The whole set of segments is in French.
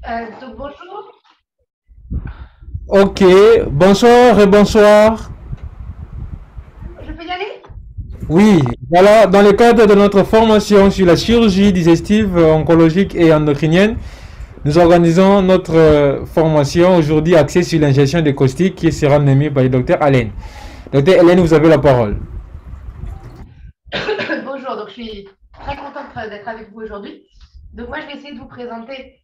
Donc bonjour, Ok, bonsoir et bonsoir. je peux y aller? Oui, voilà, dans le cadre de notre formation sur la chirurgie digestive, oncologique et endocrinienne, nous organisons notre formation aujourd'hui axée sur l'ingestion des caustiques qui sera animée par le docteur Allen. Docteur Allen, vous avez la parole. Bonjour, donc je suis très contente d'être avec vous aujourd'hui. Donc moi, je vais essayer de vous présenter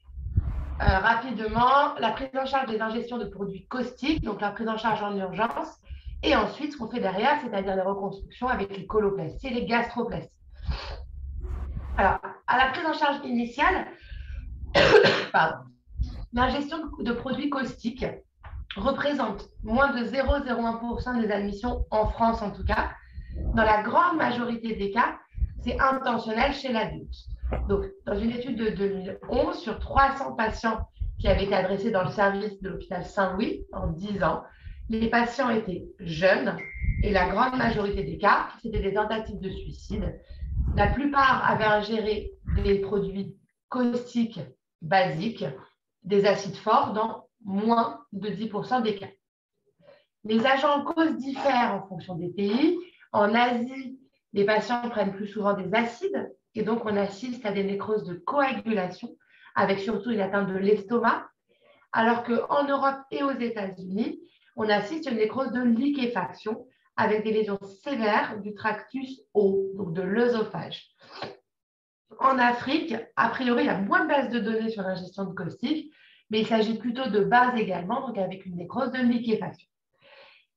rapidement la prise en charge des ingestions de produits caustiques, donc la prise en charge en urgence, et ensuite ce qu'on fait derrière, c'est-à-dire les reconstructions avec les coloplasties et les gastroplasties. Alors, à la prise en charge initiale, pardon, l'ingestion de produits caustiques représente moins de 0,01% des admissions en France en tout cas. Dans la grande majorité des cas, c'est intentionnel chez l'adulte. Donc, dans une étude de 2011, sur 300 patients qui avaient été adressés dans le service de l'hôpital Saint-Louis en 10 ans, les patients étaient jeunes et la grande majorité des cas, c'était des tentatives de suicide. La plupart avaient ingéré des produits caustiques basiques, des acides forts dans moins de 10% des cas. Les agents en cause diffèrent en fonction des pays. En Asie, les patients prennent plus souvent des acides et donc on assiste à des nécroses de coagulation avec surtout une atteinte de l'estomac, alors qu'en Europe et aux États-Unis, on assiste à une nécrose de liquéfaction avec des lésions sévères du tractus haut, donc de l'œsophage. En Afrique, a priori, il y a moins de bases de données sur l'ingestion de caustiques, mais il s'agit plutôt de bases également, donc avec une nécrose de liquéfaction.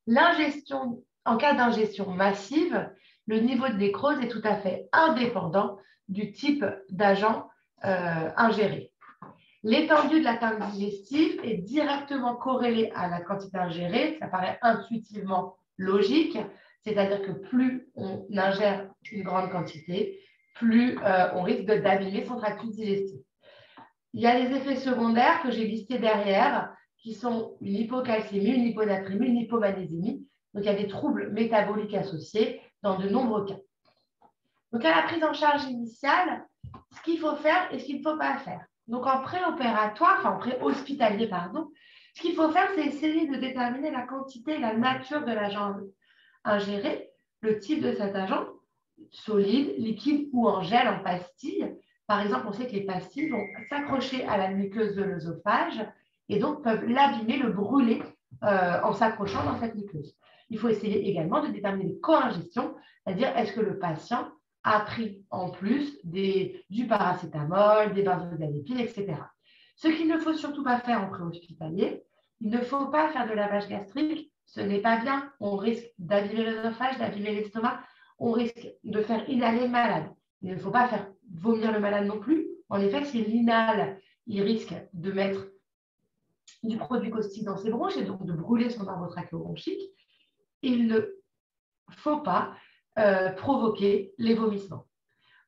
L'ingestion, en cas d'ingestion massive, le niveau de nécrose est tout à fait indépendant du type d'agent ingéré. L'étendue de l'atteinte digestive est directement corrélée à la quantité ingérée. Ça paraît intuitivement logique, c'est-à-dire que plus on ingère une grande quantité, plus on risque d'abîmer son tractus digestif. Il y a les effets secondaires que j'ai listés derrière, qui sont une hypocalcémie, une hyponatrémie, une hypomagnésémie. Donc, il y a des troubles métaboliques associés dans de nombreux cas. Donc, à la prise en charge initiale, ce qu'il faut faire et ce qu'il ne faut pas faire. Donc, en préopératoire, enfin en pré-hospitalier, pardon, ce qu'il faut faire, c'est essayer de déterminer la quantité et la nature de l'agent ingéré, le type de cet agent, solide, liquide ou en gel, en pastille. Par exemple, on sait que les pastilles vont s'accrocher à la muqueuse de l'œsophage et donc peuvent l'abîmer, le brûler en s'accrochant dans cette muqueuse. Il faut essayer également de déterminer les co-ingestions, c'est-à-dire est-ce que le patient a pris en plus du paracétamol, des benzodiazépines, etc. Ce qu'il ne faut surtout pas faire en préhospitalier, il ne faut pas faire de lavage gastrique, ce n'est pas bien, on risque d'abîmer l'œsophage, d'abîmer l'estomac, on risque de faire inhaler le malade. Il ne faut pas faire vomir le malade non plus. En effet, s'il inhale, il risque de mettre du produit caustique dans ses bronches et donc de brûler son arbre trachéobronchique. Il ne faut pas provoquer les vomissements.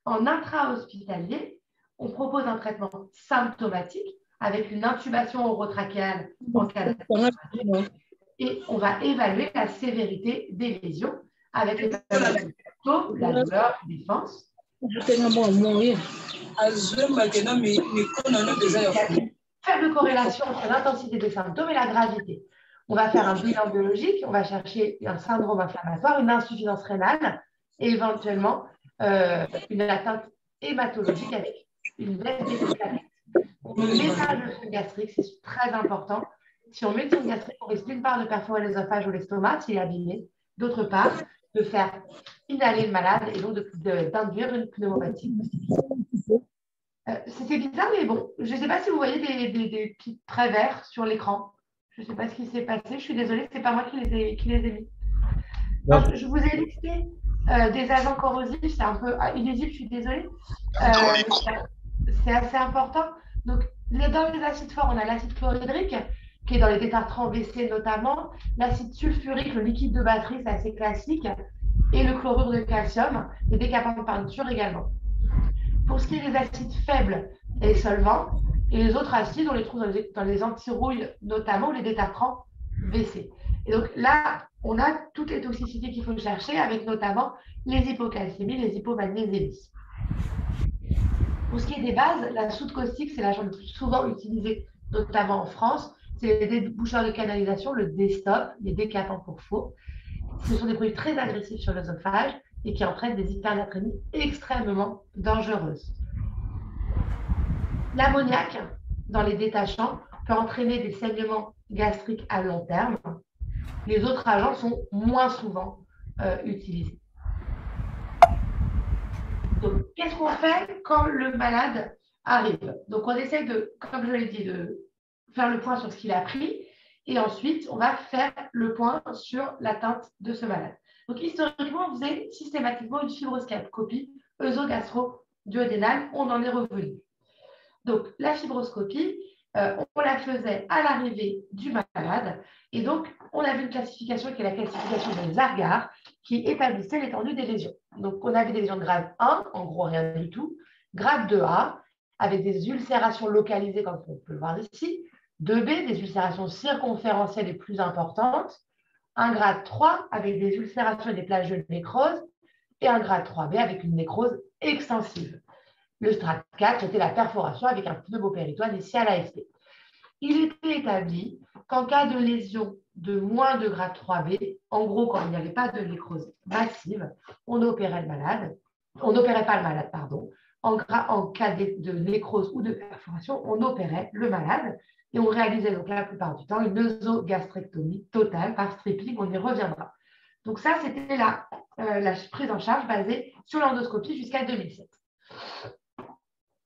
En intra-hospitalier, on propose un traitement symptomatique avec une intubation orotrachéale en cas d'intubation et on va évaluer la sévérité des lésions avec l'évaluation du taux, la douleur, la défense. Faible corrélation entre l'intensité des symptômes et la gravité. On va faire un bilan biologique, on va chercher un syndrome inflammatoire, une insuffisance rénale et éventuellement une atteinte hématologique avec une baisse des platelets. Le message de sonde gastrique, c'est très important. Si on met une sonde gastrique, on risque d'une part de perforer l'œsophage ou l'estomac s'il est abîmé, d'autre part de faire inhaler le malade et donc d'induire une pneumopathie. C'était bizarre, mais bon, je ne sais pas si vous voyez des petits traits verts sur l'écran. Je ne sais pas ce qui s'est passé. Je suis désolée, ce n'est pas moi qui les ai mis. Alors, je vous ai listé des agents corrosifs. C'est un peu illisible, je suis désolée. C'est assez important. Donc, dans les acides forts, on a l'acide chlorhydrique, qui est dans les détartrants WC notamment. L'acide sulfurique, le liquide de batterie, c'est assez classique. Et le chlorure de calcium, les décapants de peinture également. Pour ce qui est des acides faibles, il y a les solvants. Et les autres acides, on les trouve dans les antirouilles, notamment les détartrants WC. Et donc là, on a toutes les toxicités qu'il faut chercher, avec notamment les hypocalcémies, les hypomagnésémies. Pour ce qui est des bases, la soude caustique, c'est l'agent le plus souvent utilisé, notamment en France. C'est les déboucheurs de canalisation, le D-stop, les décapants pour faux. Ce sont des produits très agressifs sur l'œsophage et qui entraînent des hypernatrémies extrêmement dangereuses. L'ammoniac, dans les détachants, peut entraîner des saignements gastriques à long terme. Les autres agents sont moins souvent utilisés. Donc, qu'est-ce qu'on fait quand le malade arrive? Donc, on essaie de, comme je l'ai dit, de faire le point sur ce qu'il a pris et ensuite, on va faire le point sur l'atteinte de ce malade. Donc, historiquement, on faisait systématiquement une fibroscopie œsogastro-duodénale. On en est revenu. Donc, la fibroscopie, on la faisait à l'arrivée du malade. Et donc, on avait une classification qui est la classification des Zargar, qui établissait l'étendue des lésions. Donc, on avait des lésions de grade 1, en gros rien du tout, grade 2A, avec des ulcérations localisées, comme on peut le voir ici, 2B, des ulcérations circonférentielles les plus importantes, un grade 3 avec des ulcérations et des plages de nécrose, et un grade 3B avec une nécrose extensive. Le stade 4, c'était la perforation avec un pneumopéritoine ici à l'AFP. Il était établi qu'en cas de lésion de moins de grade 3B, en gros, quand il n'y avait pas de nécrose massive, on opérait le malade. On n'opérait pas le malade, pardon. En cas de nécrose ou de perforation, on opérait le malade et on réalisait donc la plupart du temps une œsogastrectomie totale par stripping. On y reviendra. Donc ça, c'était la prise en charge basée sur l'endoscopie jusqu'à 2007.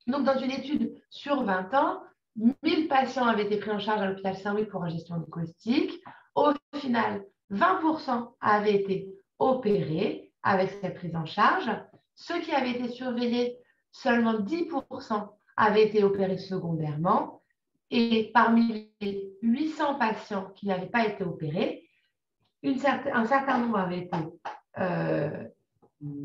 Donc, dans une étude sur 20 ans, 1000 patients avaient été pris en charge à l'hôpital Saint-Louis pour ingestion de caustique. Au final, 20% avaient été opérés avec cette prise en charge. Ceux qui avaient été surveillés, seulement 10% avaient été opérés secondairement. Et parmi les 800 patients qui n'avaient pas été opérés, un certain nombre avaient été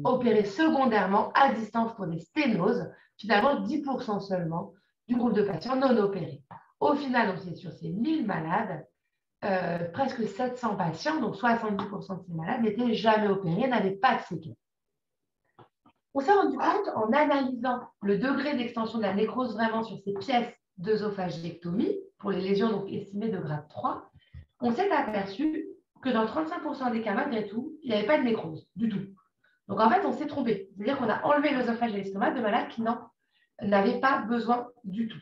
opérés secondairement à distance pour des sténoses, finalement 10% seulement du groupe de patients non opérés. Au final, on sait sur ces 1000 malades, presque 700 patients, donc 70% de ces malades, n'étaient jamais opérés, n'avaient pas de séquelles. On s'est rendu compte, en analysant le degré d'extension de la nécrose vraiment sur ces pièces d'œsophagectomie, pour les lésions donc estimées de grade 3, on s'est aperçu que dans 35% des cas, malgré tout, il n'y avait pas de nécrose du tout. Donc, en fait, on s'est trompé. C'est-à-dire qu'on a enlevé l'œsophage et l'estomac de malades qui n'avaient pas besoin du tout.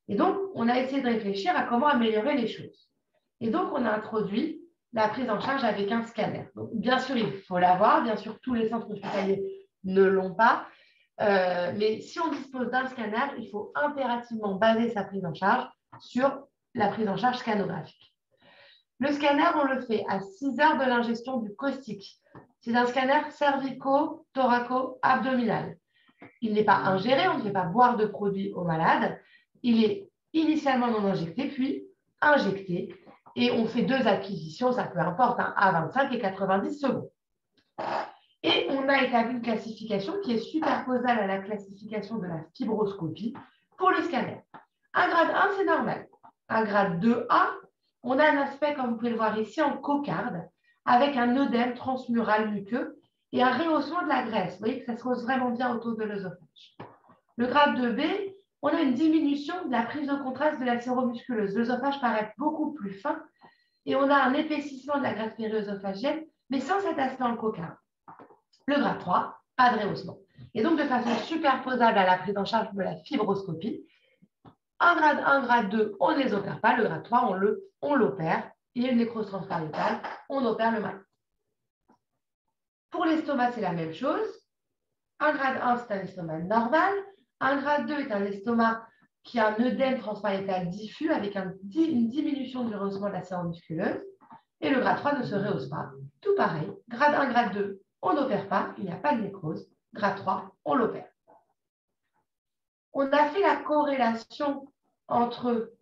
Et donc, on a essayé de réfléchir à comment améliorer les choses. Et donc, on a introduit la prise en charge avec un scanner. Donc, bien sûr, il faut l'avoir. Bien sûr, tous les centres hospitaliers ne l'ont pas. Mais si on dispose d'un scanner, il faut impérativement baser sa prise en charge sur la prise en charge scanographique. Le scanner, on le fait à 6 heures de l'ingestion du caustique. C'est un scanner cervico-thoraco-abdominal. Il n'est pas ingéré, on ne fait pas boire de produit au malade. Il est initialement non injecté, puis injecté. Et on fait 2 acquisitions, ça peu importe, à 25 et 90 secondes. Et on a établi une classification qui est superposable à la classification de la fibroscopie pour le scanner. Un grade 1, c'est normal. Un grade 2A, on a un aspect, comme vous pouvez le voir ici, en cocarde, avec un œdème transmural muqueux et un rehaussement de la graisse. Vous voyez que ça se rehausse vraiment bien autour de l'œsophage. Le grade 2B, on a une diminution de la prise de contraste de la séromusculeuse. L'œsophage paraît beaucoup plus fin et on a un épaississement de la graisse périœsophagienne, mais sans cet aspect en cocarde. Le grade 3, pas de rehaussement. Et donc, de façon superposable à la prise en charge de la fibroscopie, un grade 1, grade 2, on ne les opère pas. Le grade 3, on l'opère. Il y a une nécrose transpariétale, on opère le malade. Pour l'estomac, c'est la même chose. Un grade 1, c'est un estomac normal. Un grade 2 est un estomac qui a un œdème transpariétal diffus avec une diminution du rehaussement de la séromusculeuse. Et le grade 3 ne se rehausse pas. Tout pareil. Grade 1, grade 2, on n'opère pas. Il n'y a pas de nécrose. Grade 3, on l'opère. On a fait la corrélation entre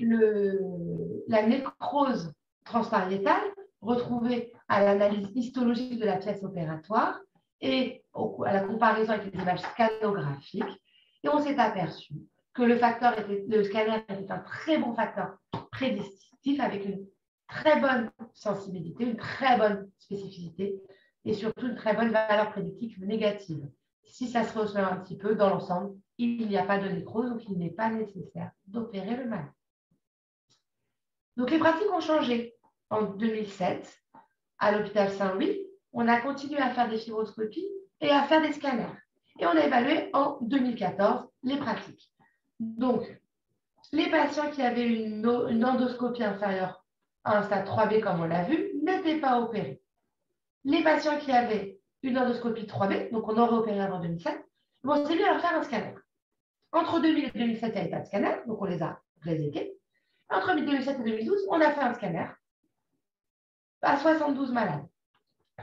la nécrose transpariétale retrouvée à l'analyse histologique de la pièce opératoire et à la comparaison avec les images scanographiques. Et on s'est aperçu que le scanner était un très bon facteur prédictif avec une très bonne sensibilité, une très bonne spécificité et surtout une très bonne valeur prédictive négative. Si ça se rehausse un petit peu, dans l'ensemble, il n'y a pas de nécrose, donc il n'est pas nécessaire d'opérer le malade. Donc, les pratiques ont changé. En 2007, à l'hôpital Saint-Louis, on a continué à faire des fibroscopies et à faire des scanners. Et on a évalué en 2014 les pratiques. Donc, les patients qui avaient une endoscopie inférieure à un stade 3B, comme on l'a vu, n'étaient pas opérés. Les patients qui avaient une endoscopie 3B, donc on aurait opéré avant 2007, on s'est mis à leur faire un scanner. Entre 2000 et 2007, il n'y avait pas de scanner, donc on les a réséqués. Entre 2007 et 2012, on a fait un scanner à 72 malades.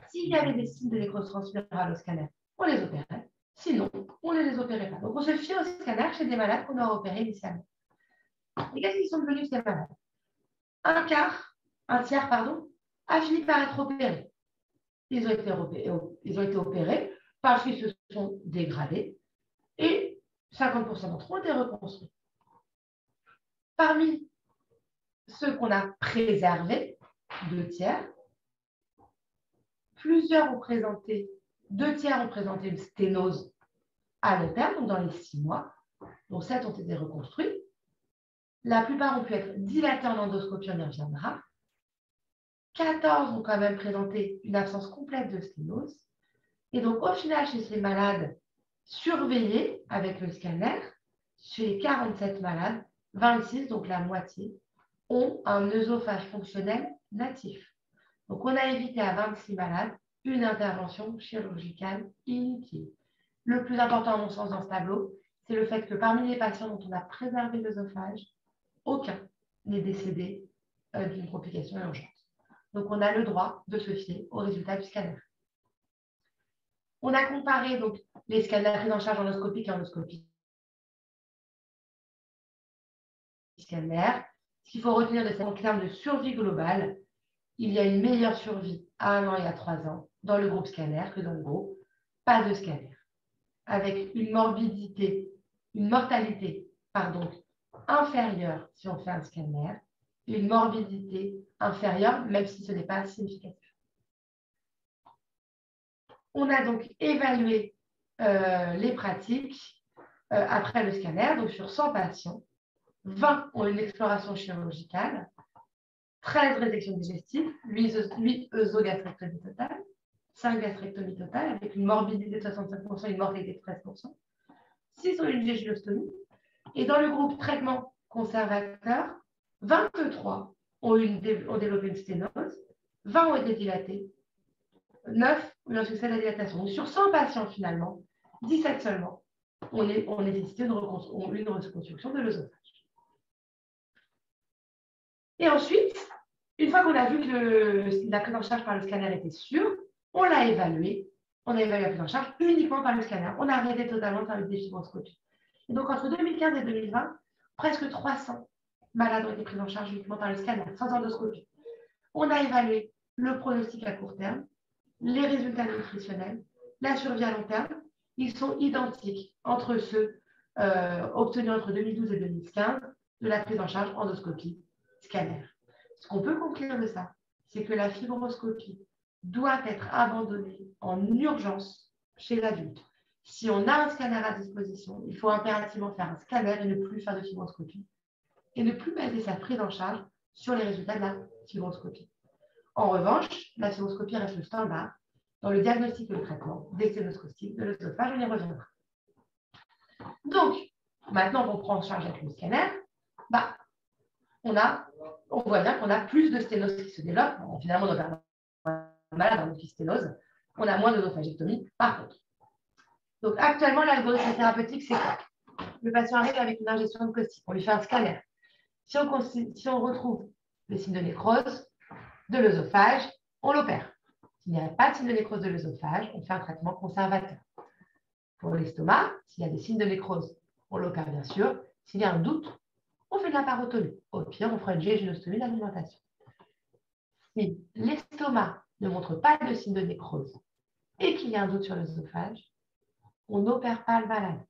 S'il y avait des signes de nécrose transmurale au scanner, on les opérait. Sinon, on ne les opérait pas. Donc, on se fiait au scanner chez des malades qu'on aurait opérés initialement. Et qu'est-ce qu'ils sont devenus ces malades? Un tiers, a fini par être opérés. Ils ont été opérés parce qu'ils se sont dégradés et 50% d'entre eux ont été reconstruits. Parmi ceux qu'on a préservés, 2 tiers, deux tiers ont présenté une sténose à long terme, donc dans les 6 mois, dont 7 ont été reconstruits. La plupart ont pu être dilatés en endoscopie, on y reviendra. 14 ont quand même présenté une absence complète de sténose. Et donc, au final, chez ces malades surveillés avec le scanner, chez les 47 malades, 26, donc la moitié, ont un œsophage fonctionnel natif. Donc, on a évité à 26 malades une intervention chirurgicale inutile. Le plus important, à mon sens, dans ce tableau, c'est le fait que parmi les patients dont on a préservé l'œsophage, aucun n'est décédé d'une complication urgente. Donc, on a le droit de se fier aux résultats du scanner. On a comparé donc, les scanners pris en charge endoscopique et endoscopie scanner. Ce qu'il faut retenir de ces termes de survie globale, il y a une meilleure survie à 1 an et à 3 ans dans le groupe scanner que dans le groupe pas de scanner, avec une mortalité inférieure si on fait un scanner, et une morbidité inférieure, même si ce n'est pas significatif. On a donc évalué les pratiques après le scanner, donc sur 100 patients, 20 ont une exploration chirurgicale, 13 résections digestives, 8 œsogastrectomies totales, 5 gastrectomies totales avec une morbidité de 65% et une mortalité de 13%, 6 ont une jéjunostomie, et dans le groupe traitement conservateur, 23 ont développé une sténose, 20 ont été dilatés, 9 ont eu un succès de la dilatation. Donc sur 100 patients finalement, 17 seulement ont nécessité une reconstruction de l'œsophage. Et ensuite, une fois qu'on a vu que la prise en charge par le scanner était sûre, on l'a évalué. On a évalué la prise en charge uniquement par le scanner. On a arrêté totalement de faire des fibroscopies. Et donc, entre 2015 et 2020, presque 300 malades ont été pris en charge uniquement par le scanner, sans endoscopie. On a évalué le pronostic à court terme, les résultats nutritionnels, la survie à long terme. Ils sont identiques entre ceux obtenus entre 2012 et 2015 de la prise en charge endoscopie scanner. Ce qu'on peut conclure de ça, c'est que la fibroscopie doit être abandonnée en urgence chez l'adulte. Si on a un scanner à disposition, il faut impérativement faire un scanner et ne plus faire de fibroscopie et ne plus baser sa prise en charge sur les résultats de la fibroscopie. En revanche, la fibroscopie reste le standard dans le diagnostic et le traitement des sténoses caustiques de l'œsophage, on y reviendra. Donc, maintenant qu'on prend en charge avec le scanner, on voit bien qu'on a plus de sténose qui se développe. Bon, finalement, on opère un malade en multisténose. On a moins d'œsophagectomie, par contre. Donc, actuellement, l'algorithme thérapeutique, c'est quoi? Le patient arrive avec une ingestion de caustique. On lui fait un scanner. Si on retrouve des signes de nécrose de l'œsophage, on l'opère. S'il n'y a pas de signe de nécrose de l'œsophage, on fait un traitement conservateur. Pour l'estomac, s'il y a des signes de nécrose, on l'opère bien sûr. S'il y a un doute, on fait de la parotomie. Au pire, on fera une jéjunostomie d'alimentation. Si l'estomac ne montre pas de signe de nécrose et qu'il y a un doute sur l'œsophage, on n'opère pas le malade.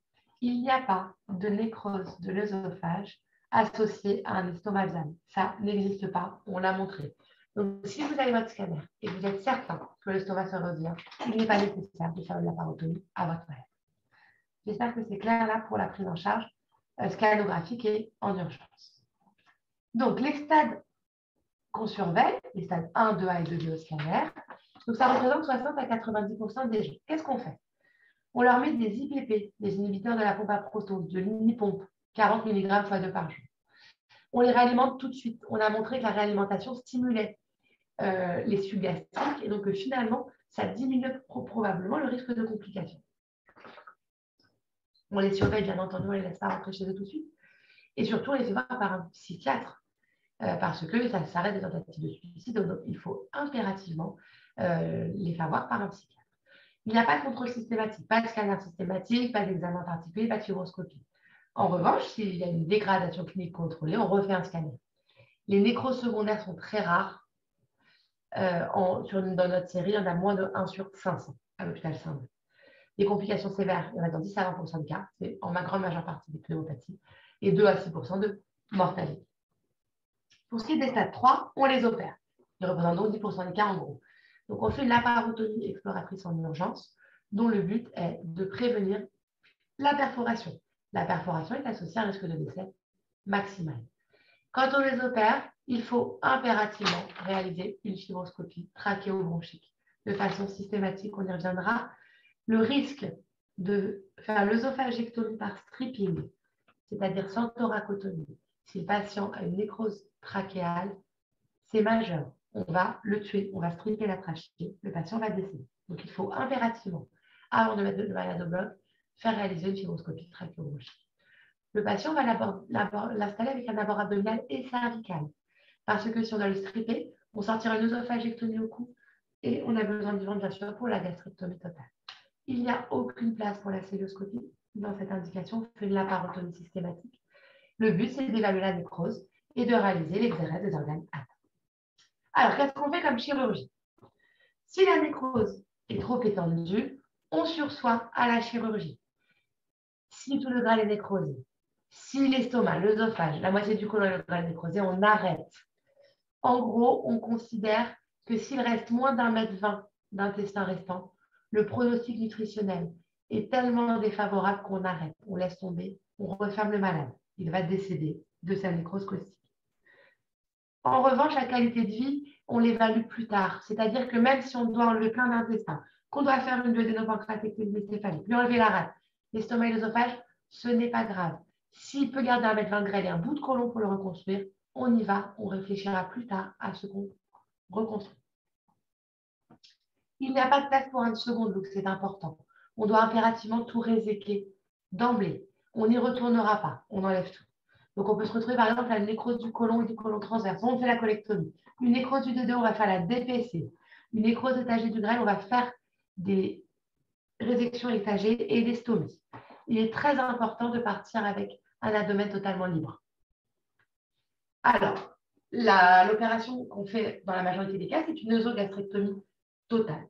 Il n'y a pas de nécrose de l'œsophage associée à un estomac examen. Ça n'existe pas, on l'a montré. Donc, si vous avez votre scanner et que vous êtes certain que l'estomac se revient, il n'est pas nécessaire de faire de la parotomie à votre malade. J'espère que c'est clair là pour la prise en charge scannographique et en urgence. Donc, les stades qu'on surveille, les stades 1, 2A et 2B au scanner, donc ça représente 60 à 90% des gens. Qu'est-ce qu'on fait? On leur met des IPP, des inhibiteurs de la pompe à protons, de l'imipompe, 40 mg x 2 par jour. On les réalimente tout de suite. On a montré que la réalimentation stimulait les sucs gastriques et donc finalement, ça diminue probablement le risque de complications. On les surveille, bien entendu, on ne les laisse pas rentrer chez eux tout de suite. Et surtout, on les fait voir par un psychiatre parce que ça s'arrête des tentatives de suicide. Donc, il faut impérativement les faire voir par un psychiatre. Il n'y a pas de contrôle systématique, pas de scanner systématique, pas d'examen particulier, pas de fibroscopie. En revanche, s'il y a une dégradation clinique contrôlée, on refait un scanner. Les nécroses secondaires sont très rares. Dans notre série, il y en a moins de 1 sur 500 à l'hôpital Saint-Denis. Les complications sévères, il y en a dans 10 à 20% de cas, c'est en grande majeure partie des pneumopathies, et 2 à 6% de mortalité. Pour ce qui est des stades 3, on les opère. Ils représentent donc 10% des cas en gros. Donc, on fait une laparotomie exploratrice en urgence, dont le but est de prévenir la perforation. La perforation est associée à un risque de décès maximal. Quand on les opère, il faut impérativement réaliser une fibroscopie trachéobronchique de façon systématique, on y reviendra. Le risque de faire l'œsophagectomie par stripping, c'est-à-dire sans thoracotomie, si le patient a une nécrose trachéale, c'est majeur. On va le tuer, on va stripper la trachée, le patient va décéder. Donc, il faut impérativement, avant de mettre le malade au bloc, faire réaliser une fibroscopie trachéobronchique. Le patient va l'installer avec un abord abdominal et cervical. Parce que si on doit le stripper, on sortira une œsophagectomie au cou et on a besoin du ventre, bien sûr, pour la gastrectomie totale. Il n'y a aucune place pour la célioscopie. Dans cette indication, on fait une laparotomie systématique. Le but, c'est d'évaluer la nécrose et de réaliser l'exérèse des organes atteints. Alors, qu'est-ce qu'on fait comme chirurgie? Si la nécrose est trop étendue, on sursoit à la chirurgie. Si tout le gras est nécrosé, si l'estomac, l'œsophage, la moitié du côlon et le gras est nécrosé, on arrête. En gros, on considère que s'il reste moins d'1,20 m d'intestin restant, le pronostic nutritionnel est tellement défavorable qu'on arrête, on laisse tomber, on referme le malade. Il va décéder de sa nécrose costique. En revanche, la qualité de vie, on l'évalue plus tard. C'est-à-dire que même si on doit enlever plein d'intestins, qu'on doit faire une duodénopancréatectomie céphalique, lui enlever la rate, l'estomac et l'œsophage, ce n'est pas grave. S'il peut garder 1,20 m de grêle et un bout de côlon pour le reconstruire, on y va, on réfléchira plus tard à ce qu'on reconstruit. Il n'y a pas de place pour un second look, c'est important. On doit impérativement tout réséquer d'emblée. On n'y retournera pas, on enlève tout. Donc, on peut se retrouver par exemple à une nécrose du côlon et du côlon transverse. On fait la colectomie. Une nécrose du D2, on va faire la DPC. Une nécrose étagée du grêle, on va faire des résections étagées et des stomies. Il est très important de partir avec un abdomen totalement libre. Alors, l'opération qu'on fait dans la majorité des cas, c'est une œsogastrectomie totale.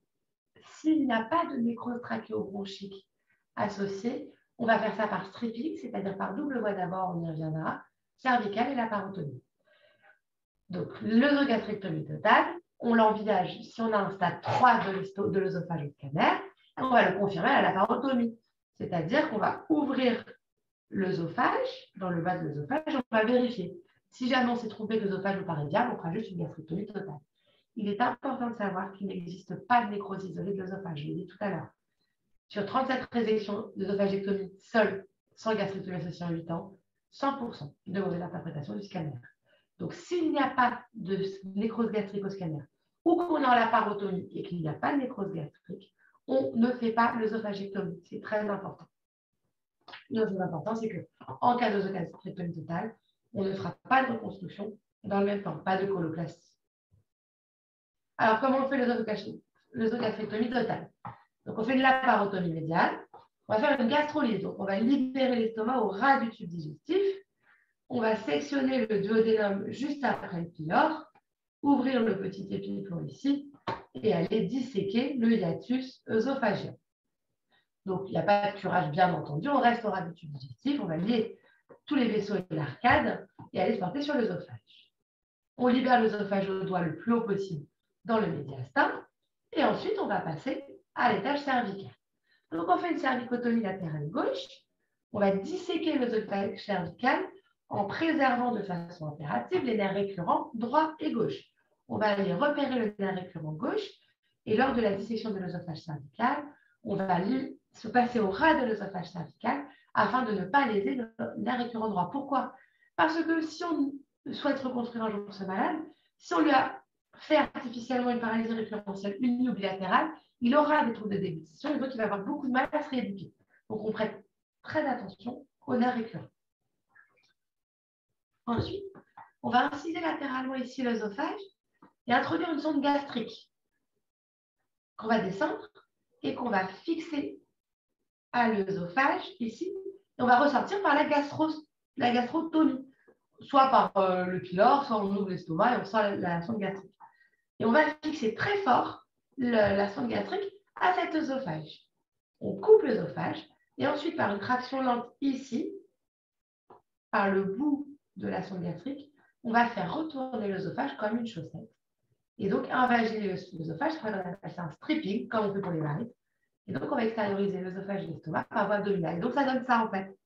S'il n'y a pas de nécrose trachéobronchique associée, on va faire ça par stripping, c'est-à-dire par double voie d'abord, on y reviendra, cervicale et laparotomie. Donc, l'œsogastrectomie totale, on l'envisage si on a un stade 3 de l'œsophage au scanner, on va le confirmer à la laparotomie. C'est-à-dire qu'on va ouvrir l'œsophage, dans le bas de l'œsophage, on va vérifier. Si jamais on s'est trompé que l'œsophage nous paraît viable, on fera juste une gastrectomie totale. Il est important de savoir qu'il n'existe pas de nécrose isolée de l'œsophage, je l'ai dit tout à l'heure. Sur 37 résections d'œsophagectomie seule, sans gastrectomie associée en 8 ans, 100% de mauvaise interprétation du scanner. Donc, s'il n'y a pas de nécrose gastrique au scanner, ou qu'on est en laparotomie et qu'il n'y a pas de nécrose gastrique, on ne fait pas l'œsophagectomie. C'est très important. Le plus important, c'est qu'en cas d'œsogastrectomie totale, on ne fera pas de reconstruction dans le même temps, pas de coloplastie. Alors, comment on fait l'œsogastrectomie totale? Donc, on fait une laparotomie médiale. On va faire une gastrolyse. Donc, on va libérer l'estomac au ras du tube digestif. On va sectionner le duodénum juste après le pylore, ouvrir le petit épiphlon ici et aller disséquer le hiatus œsophagien. Donc, il n'y a pas de curage, bien entendu. On reste au ras du tube digestif. On va lier tous les vaisseaux et l'arcade et aller se porter sur l'œsophage. On libère l'œsophage au doigt le plus haut possible dans le médiastin. Et ensuite, on va passer à l'étage cervical. Donc, on fait une cervicotomie latérale gauche. On va disséquer l'œsophage cervical en préservant de façon impérative les nerfs récurrents droit et gauche. On va aller repérer le nerf récurrent gauche et lors de la dissection de l'œsophage cervical, on va se passer au ras de l'œsophage cervical afin de ne pas léser le nerf récurrent droit. Pourquoi? Parce que si on souhaite reconstruire un jour ce malade, si on lui a fait artificiellement une paralysie récurrentielle unie ou bilatérale, il aura des troubles de déglutition et donc il va avoir beaucoup de mal à se rééduquer. Donc on prête très attention aux nerfs récurrents. Ensuite, on va inciser latéralement ici l'œsophage et introduire une sonde gastrique qu'on va descendre et qu'on va fixer à l'œsophage ici. Et on va ressortir par la gastrotomie, soit par le pylore, soit on ouvre l'estomac et on sort la sonde gastrique. Et on va fixer très fort la sonde gastrique à cet œsophage. On coupe l'œsophage et ensuite par une traction lente ici, par le bout de la sonde gastrique, on va faire retourner l'œsophage comme une chaussette. Et donc, invaginer l'œsophage, on appelle ça un stripping, comme on fait pour les varices. Et donc, on va extérioriser l'œsophage et l'estomac par voie abdominale. Et donc, ça donne ça, en fait.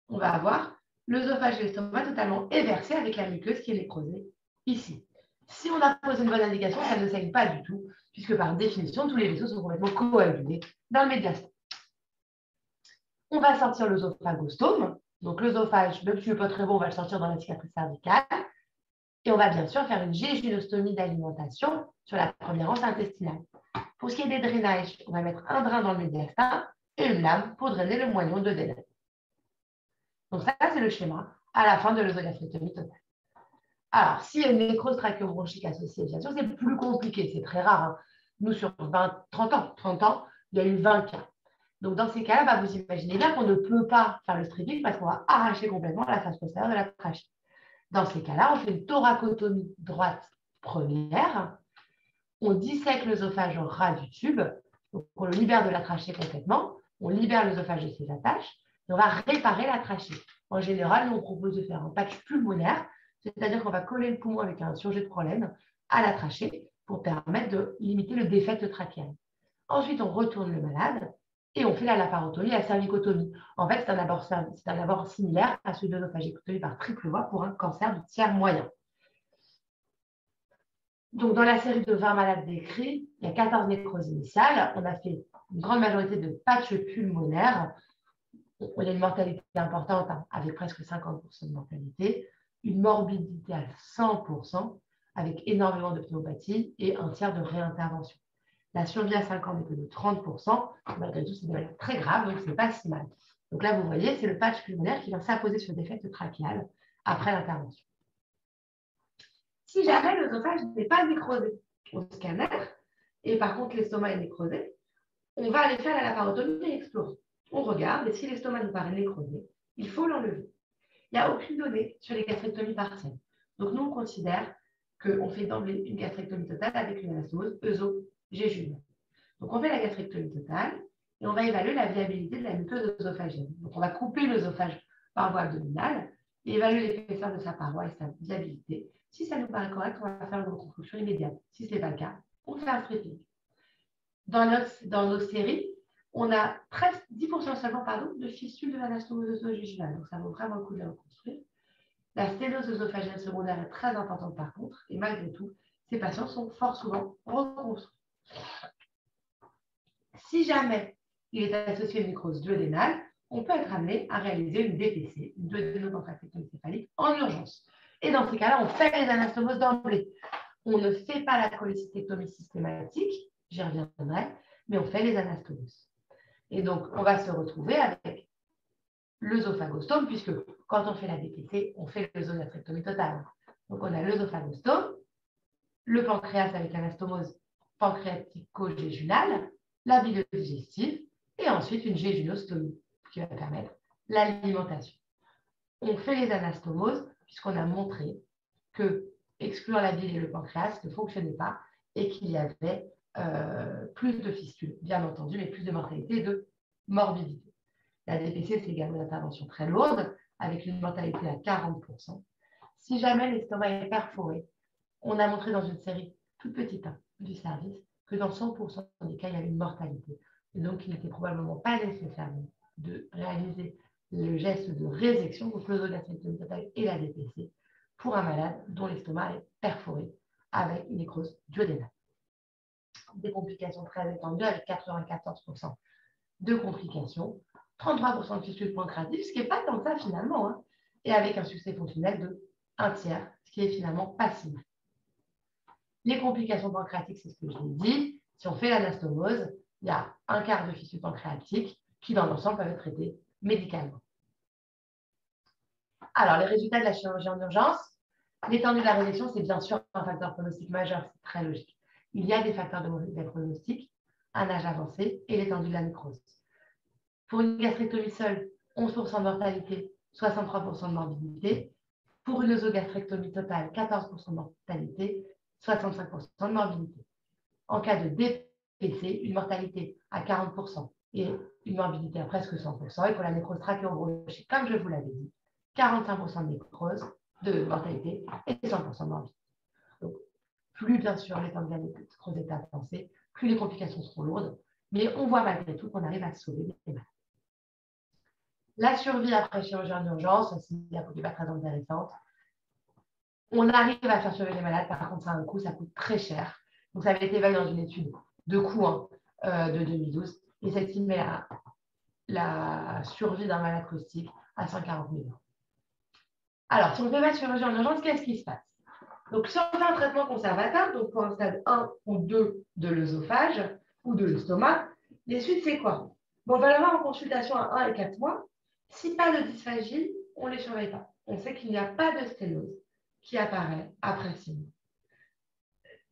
On va avoir l'œsophage et l'estomac totalement éversés avec la muqueuse qui est nécrosée ici. Si on a posé une bonne indication, ça ne saigne pas du tout, puisque par définition, tous les vaisseaux sont complètement coagulés dans le médiastin. On va sortir l'œsophagostome. Donc, l'œsophage, même si ce n'est pas très bon, on va le sortir dans la cicatrice cervicale. Et on va bien sûr faire une jéjunostomie d'alimentation sur la première anse intestinale. Pour ce qui est des drainages, on va mettre un drain dans le médiastin et une lame pour drainer le moignon de Dédale. Donc ça, c'est le schéma à la fin de l'œsogastrectomie totale. Alors, s'il y a une nécrose trachéobronchique associée, bien sûr, c'est plus compliqué, c'est très rare. Hein. Nous, sur 30 ans, il y a eu 20 cas. Donc, dans ces cas-là, vous imaginez bien qu'on ne peut pas faire le stripping parce qu'on va arracher complètement la face postérieure de la trachée. Dans ces cas-là, on fait une thoracotomie droite première. On dissèque l'œsophage au ras du tube. Donc, on le libère de la trachée complètement. On libère l'œsophage de ses attaches. Et on va réparer la trachée. En général, nous, on propose de faire un patch pulmonaire. C'est-à-dire qu'on va coller le poumon avec un surjet de prolène à la trachée pour permettre de limiter le défect trachéal. Ensuite, on retourne le malade et on fait la laparotomie, la cervicotomie. En fait, c'est un abord similaire à celui de l'œsophagectomie par triple voie pour un cancer du tiers moyen. Donc, dans la série de 20 malades décrits, il y a 14 nécroses initiales. On a fait une grande majorité de patchs pulmonaires. Il y a une mortalité importante, hein, avec presque 50% de mortalité, une morbidité à 100%, avec énormément de pneumopathie et un tiers de réintervention. La survie à 5 ans n'est que de 30%. Malgré tout, c'est des maladies très graves, donc ce n'est pas si mal. Donc là, vous voyez, c'est le patch pulmonaire qui vient s'apposer sur le défect trachéal après l'intervention. Si jamais l'œsophage n'est pas nécrosé au scanner, et par contre l'estomac est nécrosé, on va aller faire la laparotomie et explorer. On regarde, et si l'estomac nous paraît nécrosé, il faut l'enlever. Il n'y a aucune donnée sur les gastrectomies partielles. Donc nous, on considère qu'on fait d'emblée une gastrectomie totale avec une anastomose œso-jéjunale. Donc on fait la gastrectomie totale et on va évaluer la viabilité de la muqueuse œsophagienne. Donc on va couper l'œsophage par voie abdominale et évaluer l'épaisseur de sa paroi et sa viabilité. Si ça nous paraît correct, on va faire une reconstruction immédiate. Si ce n'est pas le cas, on fait un stripping. Dans nos séries, on a 10% seulement de fistules de l'anastomose œsophagienne. Donc, ça vaut vraiment le coup de la reconstruire. La sténose œsophagienne secondaire est très importante par contre. Et malgré tout, ces patients sont fort souvent reconstruits. Si jamais il est associé à une nécrose duodénale, on peut être amené à réaliser une DPC, une duodénopancréatectomie céphalique, en urgence. Et dans ces cas-là, on fait les anastomoses d'emblée. On ne fait pas la cholécystectomie systématique, j'y reviendrai, mais on fait les anastomoses. Et donc, on va se retrouver avec l'œsophagostome, puisque quand on fait la DPC, on fait l'œsogastrectomie totale. Donc, on a l'œsophagostome, le pancréas avec l'anastomose pancréatico-jéjunale, la bile digestive, et ensuite une jéjunostomie qui va permettre l'alimentation. On fait les anastomoses, puisqu'on a montré que exclure la bile et le pancréas ne fonctionnait pas et qu'il y avait plus de fistules, bien entendu, mais plus de mortalité et de morbidité. La DPC, c'est également une intervention très lourde, avec une mortalité à 40%. Si jamais l'estomac est perforé, on a montré dans une série toute petite du service que dans 100% des cas, il y avait une mortalité. Et donc, il n'était probablement pas nécessaire de réaliser le geste de résection, donc l'œsogastrectomie totale et la DPC, pour un malade dont l'estomac est perforé avec une nécrose duodénale. Des complications très étendues avec 94% de complications, 33% de fistules pancréatiques, ce qui n'est pas tant que ça finalement, hein, et avec un succès fonctionnel de 1/3, ce qui est finalement pas si mal. Les complications pancréatiques, c'est ce que je l'ai dit. Si on fait l'anastomose, il y a 1/4 de fistules pancréatiques qui, dans l'ensemble, peuvent être traitées médicalement. Alors, les résultats de la chirurgie en urgence, l'étendue de la résection, c'est bien sûr un facteur pronostic majeur, c'est très logique. Il y a des facteurs de mauvais pronostic, un âge avancé et l'étendue de la nécrose. Pour une gastrectomie seule, 11% de mortalité, 63% de morbidité. Pour une œsogastrectomie totale, 14% de mortalité, 65% de morbidité. En cas de DPC, une mortalité à 40% et une morbidité à presque 100%. Et pour la nécrose trachéobronchique, comme je vous l'avais dit, 45% de nécrose, de mortalité et 100% de morbidité. Donc, plus bien sûr l'étendue de la nécrose est avancée, plus les complications seront lourdes, mais on voit malgré tout qu'on arrive à sauver les malades. La survie après chirurgie en urgence, c'est une diapo qui n'est pas très intéressante. On arrive à faire survivre les malades, par contre, ça a un coût, ça coûte très cher. Donc, ça avait été évalué dans une étude de coût de 2012 et ça estimait la survie d'un malade caustique à 140 000 €. Alors, si on fait pas de chirurgie en urgence, qu'est-ce qui se passe? Donc, si on fait un traitement conservateur, donc pour un stade 1 ou 2 de l'œsophage ou de l'estomac, les suites, c'est quoi? Bon, on va l'avoir en consultation à 1 et 4 mois. Si pas de dysphagie, on ne les surveille pas. On sait qu'il n'y a pas de sténose qui apparaît après 6 mois.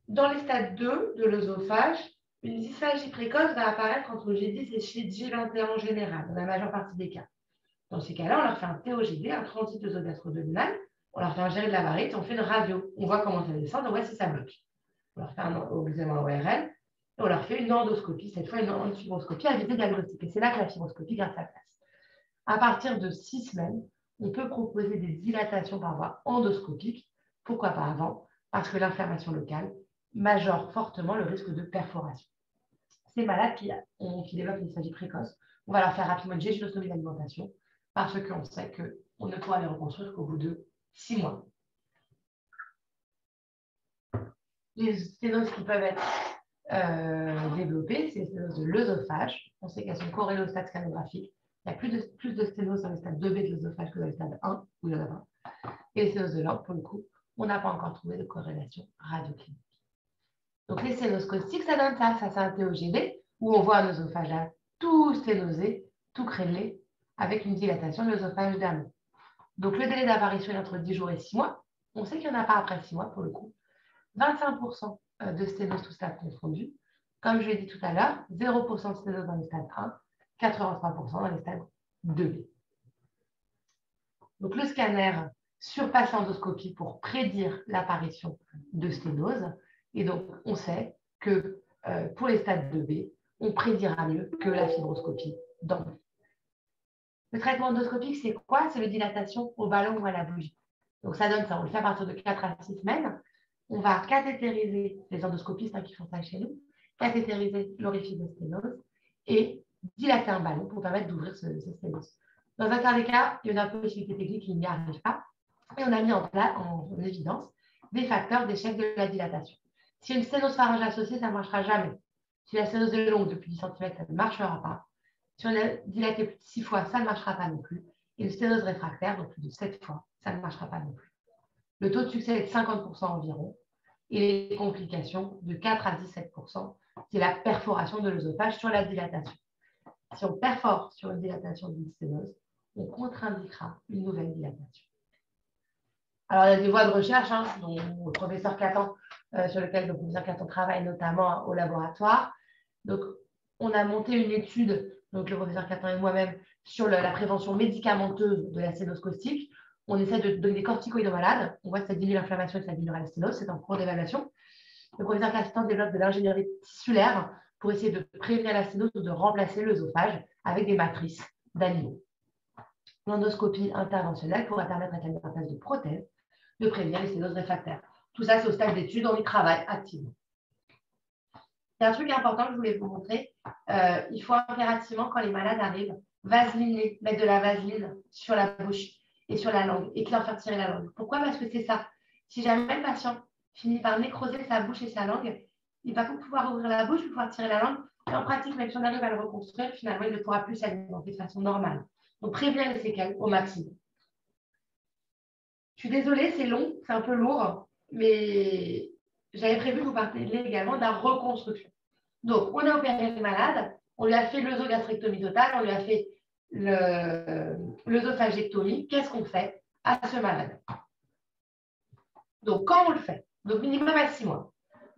Dans les stades 2 de l'œsophage, une dysphagie précoce va apparaître entre G10 et J21 en général, dans la majeure partie des cas. Dans ces cas-là, on leur fait un TOGD, un transit œsogastroduodénal, on leur fait ingérer de la varite, on fait une radio. On voit comment ça descend, on voit si ça bloque. On leur fait un examen ORL, et on leur fait une endoscopie, cette fois une fibroscopie à visée diagnostique. Et c'est là que la fibroscopie garde sa place. À partir de 6 semaines, on peut proposer des dilatations par voie endoscopique. Pourquoi pas avant? Parce que l'inflammation locale majore fortement le risque de perforation. Ces malades qui développent une dysphagie précoce, on va leur faire rapidement une jéjunostomie d'alimentation parce qu'on sait qu'on ne pourra les reconstruire qu'au bout de 6 mois. Les sténoses qui peuvent être développées, c'est les sténoses de l'œsophage. On sait qu'elles sont corrélées au stade scanographique. Il y a plus de sténoses dans le stade 2B de l'œsophage que dans le stade 1, où il y en a pas. Et les sténoses de l'orgue, pour le coup, on n'a pas encore trouvé de corrélation radioclinique. Donc, les sténoses caustiques, ça donne ça. Ça, c'est un TOGD, où on voit un œsophage là, tout sténosé, tout crénelé, avec une dilatation de l'œsophage dernier. Donc, le délai d'apparition est entre 10 jours et 6 mois. On sait qu'il n'y en a pas après 6 mois, pour le coup. 25% de sténose tout stade confondu. Comme je l'ai dit tout à l'heure, 0% de sténose dans le stade 1, 83% dans les stades 2B. Donc, le scanner surpasse l'endoscopie pour prédire l'apparition de sténose. Et donc, on sait que pour les stades 2B, on prédira mieux que la fibroscopie d'emblée. Le traitement endoscopique, c'est quoi? C'est la dilatation au ballon ou à la bougie. Donc, ça donne ça. On le fait à partir de 4 à 6 semaines. On va cathétériser, les endoscopistes qui font ça chez nous, cathétériser l'orifice de sténose et dilater un ballon pour permettre d'ouvrir ce sténose. Dans un quart des cas, il y a une impossibilité technique qui n'y arrive pas. Et on a mis en évidence des facteurs d'échec de la dilatation. Si une sténose pharyngée associée, ça ne marchera jamais. Si la sténose est longue de plus de 10 cm, ça ne marchera pas. Si on a dilaté plus de 6 fois, ça ne marchera pas non plus. Et une sténose réfractaire, donc plus de 7 fois, ça ne marchera pas non plus. Le taux de succès est de 50% environ et les complications de 4 à 17%. C'est la perforation de l'œsophage sur la dilatation. Si on perfore sur une dilatation d'une sténose, on contre-indiquera une nouvelle dilatation. Alors, il y a des voies de recherche, dont le professeur Catan, sur lequel le professeur Catan travaille notamment au laboratoire. Donc, on a monté une étude, donc le professeur Catan et moi-même, sur la prévention médicamenteuse de la sténose caustique. On essaie de donner des corticoïdes aux malades. On voit que ça diminue l'inflammation et ça diminue la sténose. C'est en cours d'évaluation. Le professeur Catan développe de l'ingénierie tissulaire pour essayer de prévenir la sténose ou de remplacer l'œsophage avec des matrices d'animaux. L'endoscopie interventionnelle pourrait permettre avec la mise en place de prothèses de prévenir les sténoses réfractaires. Tout ça, c'est au stade d'études, on y travaille activement. Il y a un truc important que je voulais vous montrer. Il faut impérativement, quand les malades arrivent, vaseliner, mettre de la vaseline sur la bouche et sur la langue et puis leur faire tirer la langue. Pourquoi? Parce que c'est ça. Si jamais le patient finit par nécroser sa bouche et sa langue, il va pouvoir ouvrir la bouche, pouvoir tirer la langue. Et en pratique, même si on arrive à le reconstruire, finalement, il ne pourra plus s'alimenter de façon normale. Donc, prévenir les séquelles au maximum. Je suis désolée, c'est long, c'est un peu lourd, mais j'avais prévu de vous parler également de la reconstruction. Donc, on a opéré le malade, on lui a fait l'œsogastrectomie totale, on lui a fait l'œsophagectomie. Qu'est-ce qu'on fait à ce malade? Donc, quand on le fait, donc minimum à 6 mois.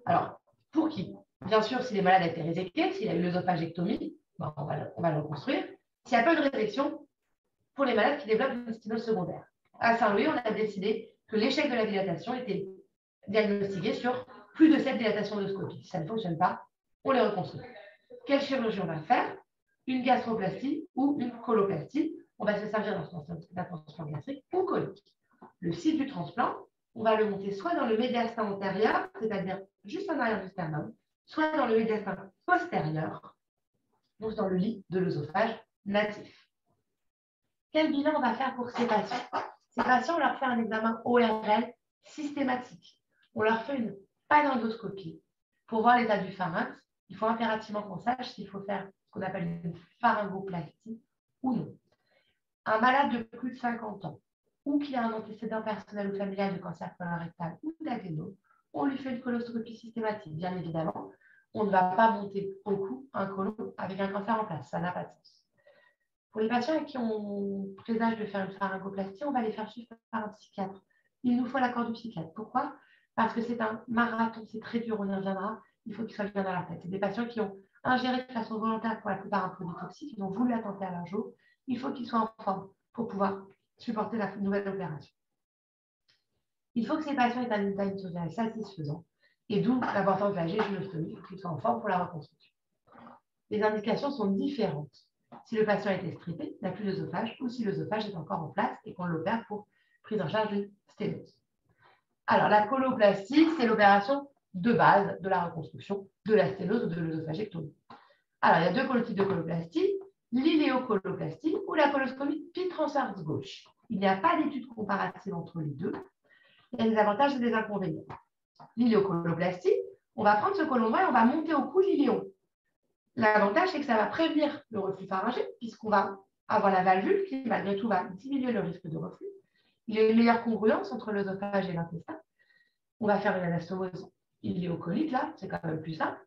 Alors, pour qui? Bien sûr, si les malades a été réséqués, s'il a eu l'œsophagectomie, ben, on va le reconstruire. S'il n'y a pas eu de résection, pour les malades qui développent une sténose secondaire. À Saint-Louis, on a décidé que l'échec de la dilatation était diagnostiqué sur plus de 7 dilatations endoscopiques. Si ça ne fonctionne pas, on les reconstruit. Quelle chirurgie on va faire? Une gastroplastie ou une coloplastie. On va se servir d'un transplant gastrique ou colique. Le site du transplant, on va le monter soit dans le médiastin antérieur, c'est-à-dire juste en arrière du sternum, soit dans le médiastin postérieur, donc dans le lit de l'œsophage natif. Quel bilan on va faire pour ces patients? Ces patients, on leur fait un examen ORL systématique. On leur fait une panendoscopie pour voir l'état du pharynx. Il faut impérativement qu'on sache s'il faut faire ce qu'on appelle une pharyngoplastie ou non. Un malade de plus de 50 ans ou qui a un antécédent personnel ou familial de cancer colorectal ou d'adénome, on lui fait une coloscopie systématique. Bien évidemment, on ne va pas monter au cou un côlon avec un cancer en place. Ça n'a pas de sens. Pour les patients qui ont présage de faire une pharyngoplastie, on va les faire suivre par un psychiatre. Il nous faut l'accord du psychiatre. Pourquoi? Parce que c'est un marathon, c'est très dur, on y reviendra. Il faut qu'ils soient bien dans la tête. C'est des patients qui ont ingéré de façon volontaire pour la plupart un produit toxique, ils ont voulu attenter à leur jour. Il faut qu'ils soient en forme pour pouvoir supporter la nouvelle opération. Il faut que ces patients aient un état immunitaire satisfaisant, et d'où l'importance de la gélunostomie, il faut qu'ils soient en forme pour la reconstruction. Les indications sont différentes. Si le patient est extirpé, n'a plus d'œsophage, ou si l'œsophage est encore en place et qu'on l'opère pour prise en charge d'une sténose. Alors, la coloplastie, c'est l'opération de base de la reconstruction de la sténose ou de l'œsophagectomie. Alors, il y a deux types de coloplastie, l'iléocoloplastie ou la coloscopie transverse gauche. Il n'y a pas d'étude comparative entre les deux. Il y a des avantages et des inconvénients. L'iléocoloplastie, on va prendre ce côlon droit et on va monter au cou l'iléon. L'avantage, c'est que ça va prévenir le reflux pharyngé, puisqu'on va avoir la valvule qui, malgré tout, va diminuer le risque de reflux. Il y a une meilleure congruence entre l'œsophage et l'intestin. On va faire une anastomose iléocolique, là, c'est quand même plus simple.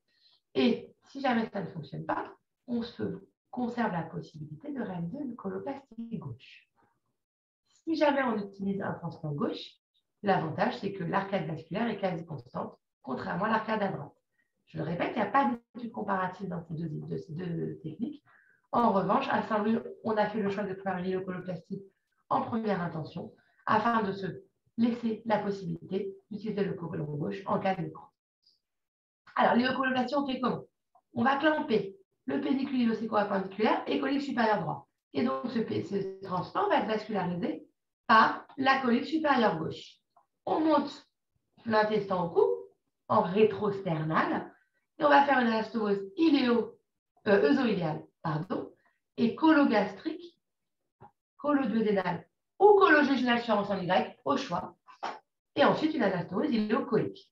Et si jamais ça ne fonctionne pas, on se conserve la possibilité de réaliser une coloplastie gauche. Si jamais on utilise un transplant gauche, l'avantage, c'est que l'arcade vasculaire est quasi constante, contrairement à l'arcade à droite. Je le répète, il n'y a pas d'études comparatives dans ces deux techniques. En revanche, à Saint-Louis, on a fait le choix de faire une iléocoloplastie en première intention afin de se laisser la possibilité d'utiliser le côlon gauche en cas de nécrose. Alors, l'iléocoloplastie, on fait comment? On va clamper le pédicule ilioséco-appendiculaire et colique supérieur droit. Et donc, ce transplant va être vascularisé par la colique supérieure gauche. On monte l'intestin au cou en rétrosternal et on va faire une anastomose œsoïliale et cologastrique, coloduodénale ou colojéginale sur ensemble Y au choix. Et ensuite, une anastomose iléocolique.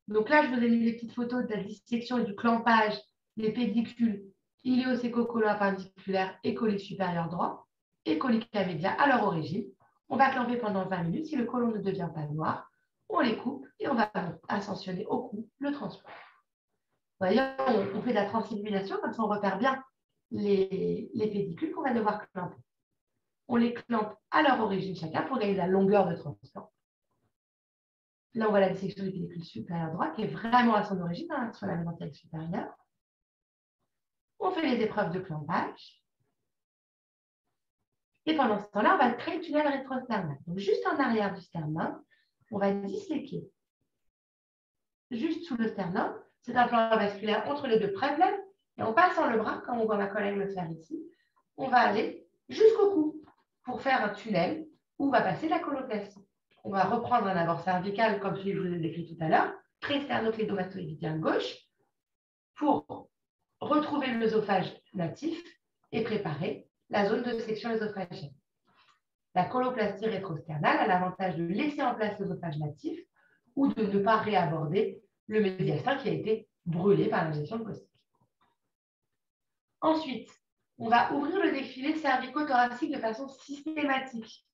Donc là, je vous ai mis des petites photos de la dissection et du clampage des pédicules ilioséco-colo-appendiculaire et colique supérieur droit et colique média à leur origine. On va clamper pendant 20 minutes. Si le côlon ne devient pas noir, on les coupe et on va ascensionner au cou le transport. Vous voyez, on fait de la transillumination, comme ça on repère bien les pédicules qu'on va devoir clamper. On les clampe à leur origine chacun pour gagner la longueur de transport. Là, on voit la dissection du pédicule supérieur droit qui est vraiment à son origine, sur la mésentérique supérieure. On fait les épreuves de clampage. Et pendant ce temps-là, on va créer le tunnel rétrosternal. Donc, juste en arrière du sternum, on va disséquer. Juste sous le sternum, c'est un plan vasculaire entre les deux prévlèvres. Et en passant le bras, comme on voit ma collègue le faire ici, on va aller jusqu'au cou pour faire un tunnel où on va passer la coloplastie. On va reprendre un abord cervical comme celui que je vous ai décrit tout à l'heure. pré-sternoclédomastoïdien gauche pour retrouver l'œsophage natif et préparer la zone de section œsophagienne. La coloplastie rétrosternale a l'avantage de laisser en place l'œsophage natif ou de ne pas réaborder le médiastin qui a été brûlé par l'injection de caustique. Ensuite, on va ouvrir le défilé cervico-thoracique de façon systématique.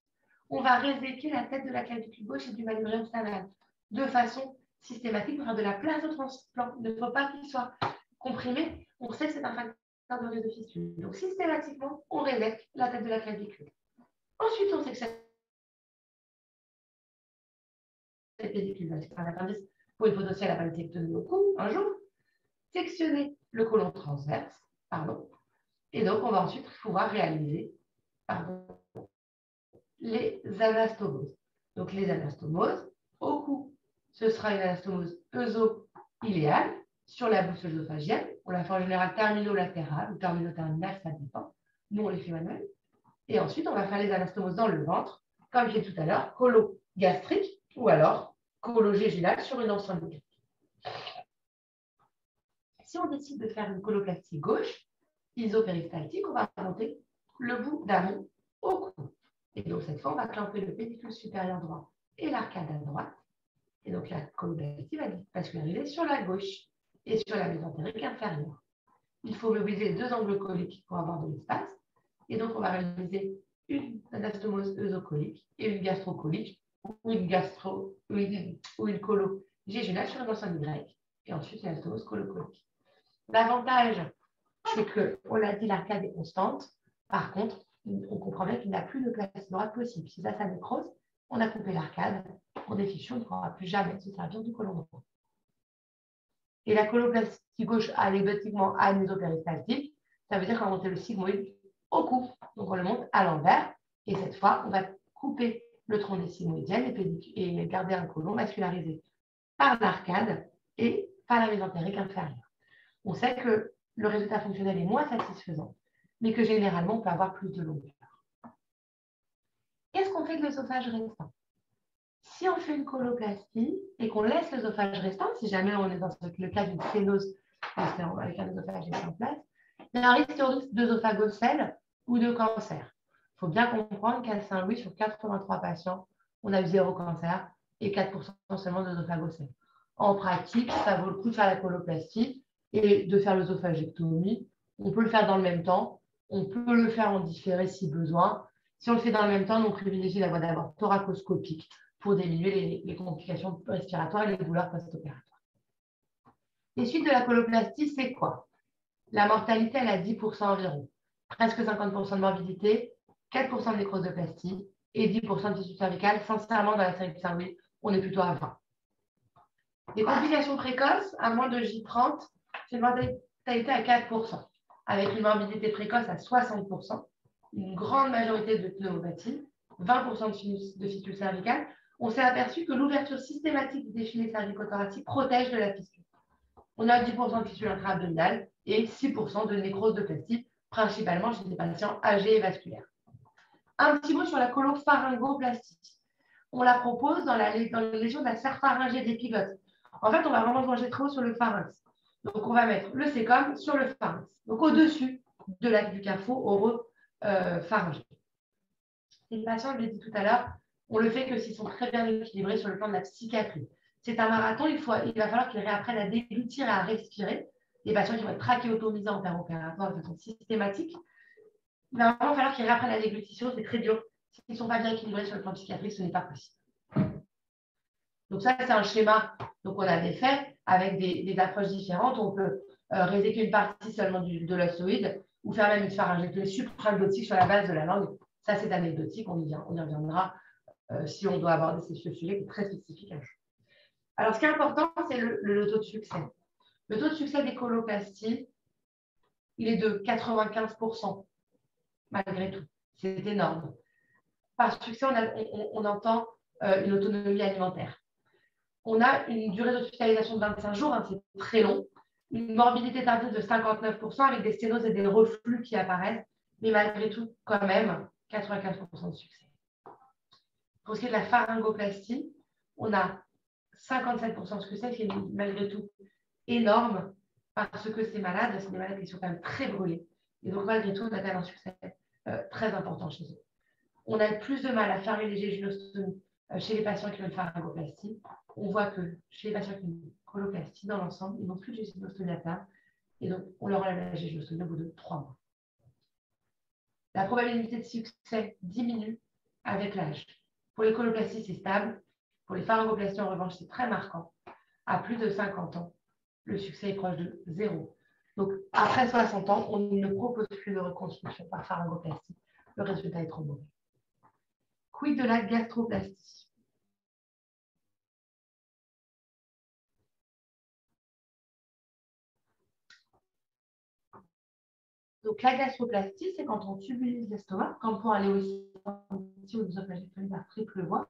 On va réséquer la tête de la clavicule gauche et du manubrium sternal de façon systématique pour faire de la place de transplant. Il ne faut pas qu'il soit comprimé. On sait que c'est un facteur de risque de fistule. Donc, systématiquement, on résèque la tête de la clavicule. Ensuite, on sectionne cette pédicule par l'appendice pour une potentielle appendicectomie au cou un jour. Sectionner le côlon transverse, et donc on va ensuite pouvoir réaliser les anastomoses. Donc les anastomoses, au cou, ce sera une anastomose œso-iléale sur la bouche œsophagienne. On la fait en général termino-latérale ou termino-terminale, ça dépend. Nous, on les fait manuel. Et ensuite, on va faire les anastomoses dans le ventre, comme j'ai dit tout à l'heure, colo-gastrique ou alors colo-gégulale sur une enceinte gastrique. Si on décide de faire une coloplastie gauche, isopéristaltique, on va monter le bout d'amont au cou. Et donc, cette fois, on va clamper le pédicule supérieur droit et l'arcade à droite. Et donc, la coloplastie va vasculariser sur la gauche et sur la mésentérique inférieure. Il faut mobiliser les deux angles coliques pour avoir de l'espace. Et donc, on va réaliser une anastomose œsocolique et une gastrocolique ou une colo-gégulale sur une enceinte Y. Et ensuite, une anastomose colocolique. L'avantage, c'est qu'on l'a dit, l'arcade est constante. Par contre, on comprend bien qu'il n'y a plus de place droite possible. Si ça nécrose, on a coupé l'arcade, on est fichu, on ne pourra plus jamais se servir du côlon droit. Et la coloplastie gauche anecdotiquement anisopéristaltique, ça veut dire qu'on va monter le sigmoïde au cou. Donc on le monte à l'envers. Et cette fois, on va couper le tronc des sigmoïdiennes et garder un côlon vascularisé par l'arcade et par la mésentérique inférieure. On sait que le résultat fonctionnel est moins satisfaisant, mais que généralement, on peut avoir plus de longueur. Qu'est-ce qu'on fait de l'œsophage restant? Si on fait une coloplastie et qu'on laisse l'œsophage restant, si jamais on est dans le cas d'une sténose avec un œsophage en place, il y a un risque d'œsophagocèle ou de cancer. Il faut bien comprendre qu'à Saint-Louis, sur 83 patients, on a eu 0 cancer et 4% seulement d'œsophagocèle. En pratique, ça vaut le coup de faire la coloplastie et de faire l'œsophagectomie. On peut le faire dans le même temps. On peut le faire en différé si besoin. Si on le fait dans le même temps, on privilégie la voie d'abord thoracoscopique pour diminuer les complications respiratoires et les douleurs post-opératoires. Les suites de la coloplastie, c'est quoi? La mortalité, elle a 10% environ. Presque 50% de morbidité, 4% de nécrose de plastie et 10% de tissu cervical. Sincèrement, dans la série de Saint-Louis, on est plutôt à 20. Les complications précoces, à moins de J30, c'est une mortalité à 4%, avec une morbidité précoce à 60%, une grande majorité de pneumopathie, 20% de fistule cervicale. On s'est aperçu que l'ouverture systématique du défilé cervico-thoracique protège de la fistule. On a 10% de fistule intra-abdominale et 6% de nécrose de plastie, principalement chez des patients âgés et vasculaires. Un petit mot sur la colopharyngoplastie. On la propose dans les lésions de la serre pharyngée de l'épiglotte. En fait, on va vraiment se manger très haut sur le pharynx. Donc, on va mettre le sécom sur le pharynx, donc au-dessus du cafot oropharyngé. Ces patients, je l'ai dit tout à l'heure, on le fait que s'ils sont très bien équilibrés sur le plan de la psychiatrie. C'est un marathon, il va falloir qu'ils réapprennent à déglutir et à respirer. Les patients qui vont être trachéotomisés en péropératoire de façon systématique, il va vraiment falloir qu'ils réapprennent la déglutition, c'est très dur. S'ils ne sont pas bien équilibrés sur le plan psychiatrique, ce n'est pas possible. Donc ça, c'est un schéma qu'on avait fait avec des approches différentes. On peut réséquer une partie seulement de l'ostoïde ou faire même une pharyngectomie supraglottique sur la base de la langue. Ça, c'est anecdotique, on y reviendra si on doit aborder ce sujet qui est très spécifique à jour. Alors, ce qui est important, c'est le taux de succès. Le taux de succès des coloplasties, il est de 95%, malgré tout. C'est énorme. Par succès, on entend une autonomie alimentaire. On a une durée d'hospitalisation de 25 jours, hein, c'est très long. Une morbidité tardive de 59% avec des sténoses et des reflux qui apparaissent, mais malgré tout, quand même, 95% de succès. Pour ce qui est de la pharyngoplastie, on a 57% de succès, c'est malgré tout énorme parce que ces malades qui sont quand même très brûlés. Et donc, malgré tout, on a quand même un succès très important chez eux. On a plus de mal à fermer les gélunostomies chez les patients qui ont une pharyngoplastie. On voit que chez les patients qui ont une coloplastie, dans l'ensemble, ils n'ont plus de gélunostomie à terme. Et donc, on leur enlève la gélunostomie au bout de 3 mois. La probabilité de succès diminue avec l'âge. Pour les coloplasties, c'est stable. Pour les pharyngoplasties, en revanche, c'est très marquant. À plus de 50 ans, le succès est proche de 0. Donc, après 60 ans, on ne propose plus de reconstruction par pharyngoplastie. Le résultat est trop mauvais. Quid de la gastroplastie? Donc, la gastroplastie, c'est quand on tubulise l'estomac, comme pour aller aussi aux œsophagectomies par triple voie.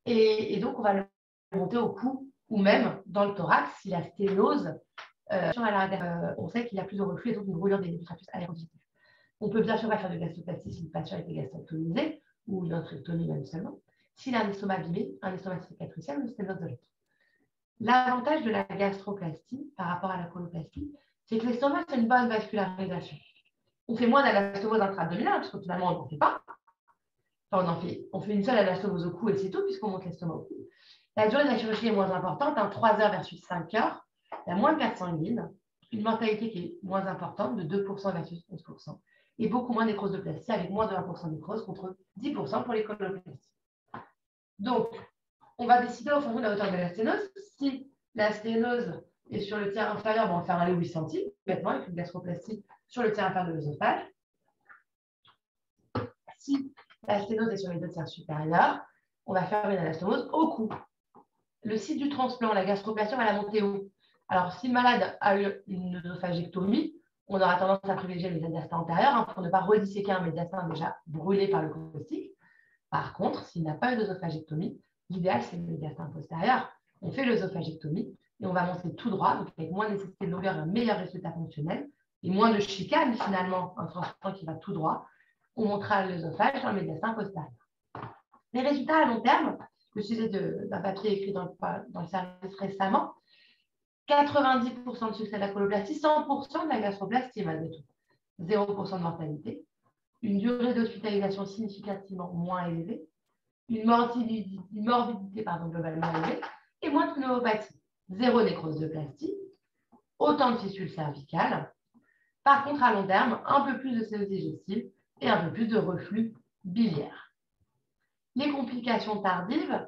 Et donc, on va le monter au cou ou même dans le thorax si la sténose, on sait qu'il y a plus de reflux et donc une brûlure des tractus aérodigestifs. On peut bien sûr pas faire de gastroplastie si le patient a été gastrectomisé ou une ostréctomie même seulement. S'il a un estomac abîmé, un estomac cicatriciel ou une sténose de l'autre. L'avantage de la gastroplastie par rapport à la coloplastie, c'est que l'estomac, c'est une bonne vascularisation. On fait moins d'anastomose intra-abdominale, parce que finalement, on n'en fait pas. Enfin, on fait une seule anastomose au cou et c'est tout, puisqu'on monte l'estomac au cou. La durée de la chirurgie est moins importante, 3 heures versus 5 heures. Il y a moins de perte sanguine, une mortalité qui est moins importante, de 2% versus 11%, et beaucoup moins nécrose de plastie, avec moins de 1% de nécrose contre 10% pour les coloplasties. Donc, on va décider en fonction de la hauteur de la sténose. Si la sténose est sur le tiers inférieur, on va faire aller 8 cm, bêtement, avec une gastroplastie sur le tiers inférieur de l'œsophage. Si la sténose est sur les 2 tiers supérieurs, on va faire une anastomose au cou. Le site du transplant, la gastroplastie, on va la monter où? Alors, si le malade a eu une œsophagectomie, on aura tendance à privilégier les médiastins antérieurs pour ne pas redisséquer un médiastin déjà brûlé par le caustique. Par contre, s'il n'a pas eu d'œsophagectomie, l'idéal, c'est le médiastin postérieur. On fait l'œsophagectomie et on va monter tout droit, donc avec moins de nécessité de longueur et un meilleur résultat fonctionnel, et moins de chicane, finalement, un transplant qui va tout droit. On montera l'œsophage dans le médiastin postérieur. Les résultats à long terme, le sujet d'un papier écrit dans le service récemment, 90% de succès de la coloplastie, 100% de la gastroplastie malgré tout, 0% de mortalité, une durée d'hospitalisation significativement moins élevée, une morbidité globalement élevée et moins de pneumopathie, 0 nécrose de plastie, autant de fistules cervicales. Par contre, à long terme, un peu plus de CO digestive et un peu plus de reflux biliaire. Les complications tardives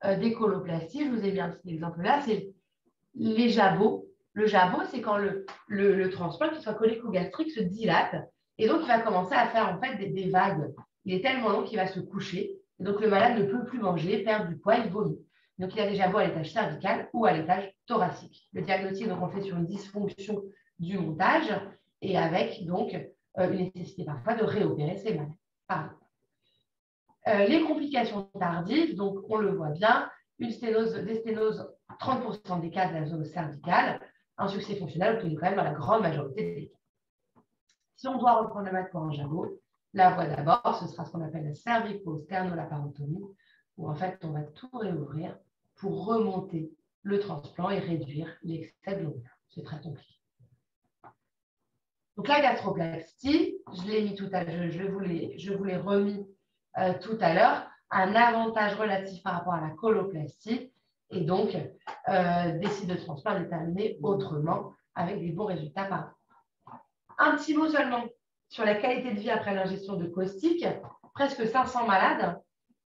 des coloplasties, je vous ai mis un petit exemple là, c'est les jabots. Le jabot, c'est quand le transplant, qu'il soit colique ou gastrique, se dilate et donc il va commencer à faire en fait des vagues. Il est tellement long qu'il va se coucher et donc le malade ne peut plus manger, perdre du poids, il vomit. Donc il y a des jabots à l'étage cervical ou à l'étage thoracique. Le diagnostic, donc on fait sur une dysfonction du montage et avec donc une nécessité parfois de réopérer ces malades. Les complications tardives, donc on le voit bien, des sténoses, 30% des cas de la zone cervicale, un succès fonctionnel obtenu quand même dans la grande majorité des cas. Si on doit reprendre le malade pour un jabot, la voie d'abord, ce sera ce qu'on appelle la cervico-sternolaparotomie, où en fait on va tout réouvrir pour remonter le transplant et réduire l'excès de longueur. C'est très compliqué. Donc la gastroplastie, je l'ai mis tout à l'heure, je vous l'ai remis tout à l'heure, un avantage relatif par rapport à la coloplastie et donc des sites de transplant déterminés autrement avec des bons résultats par rapport. Un petit mot seulement sur la qualité de vie après l'ingestion de caustique. Presque 500 malades,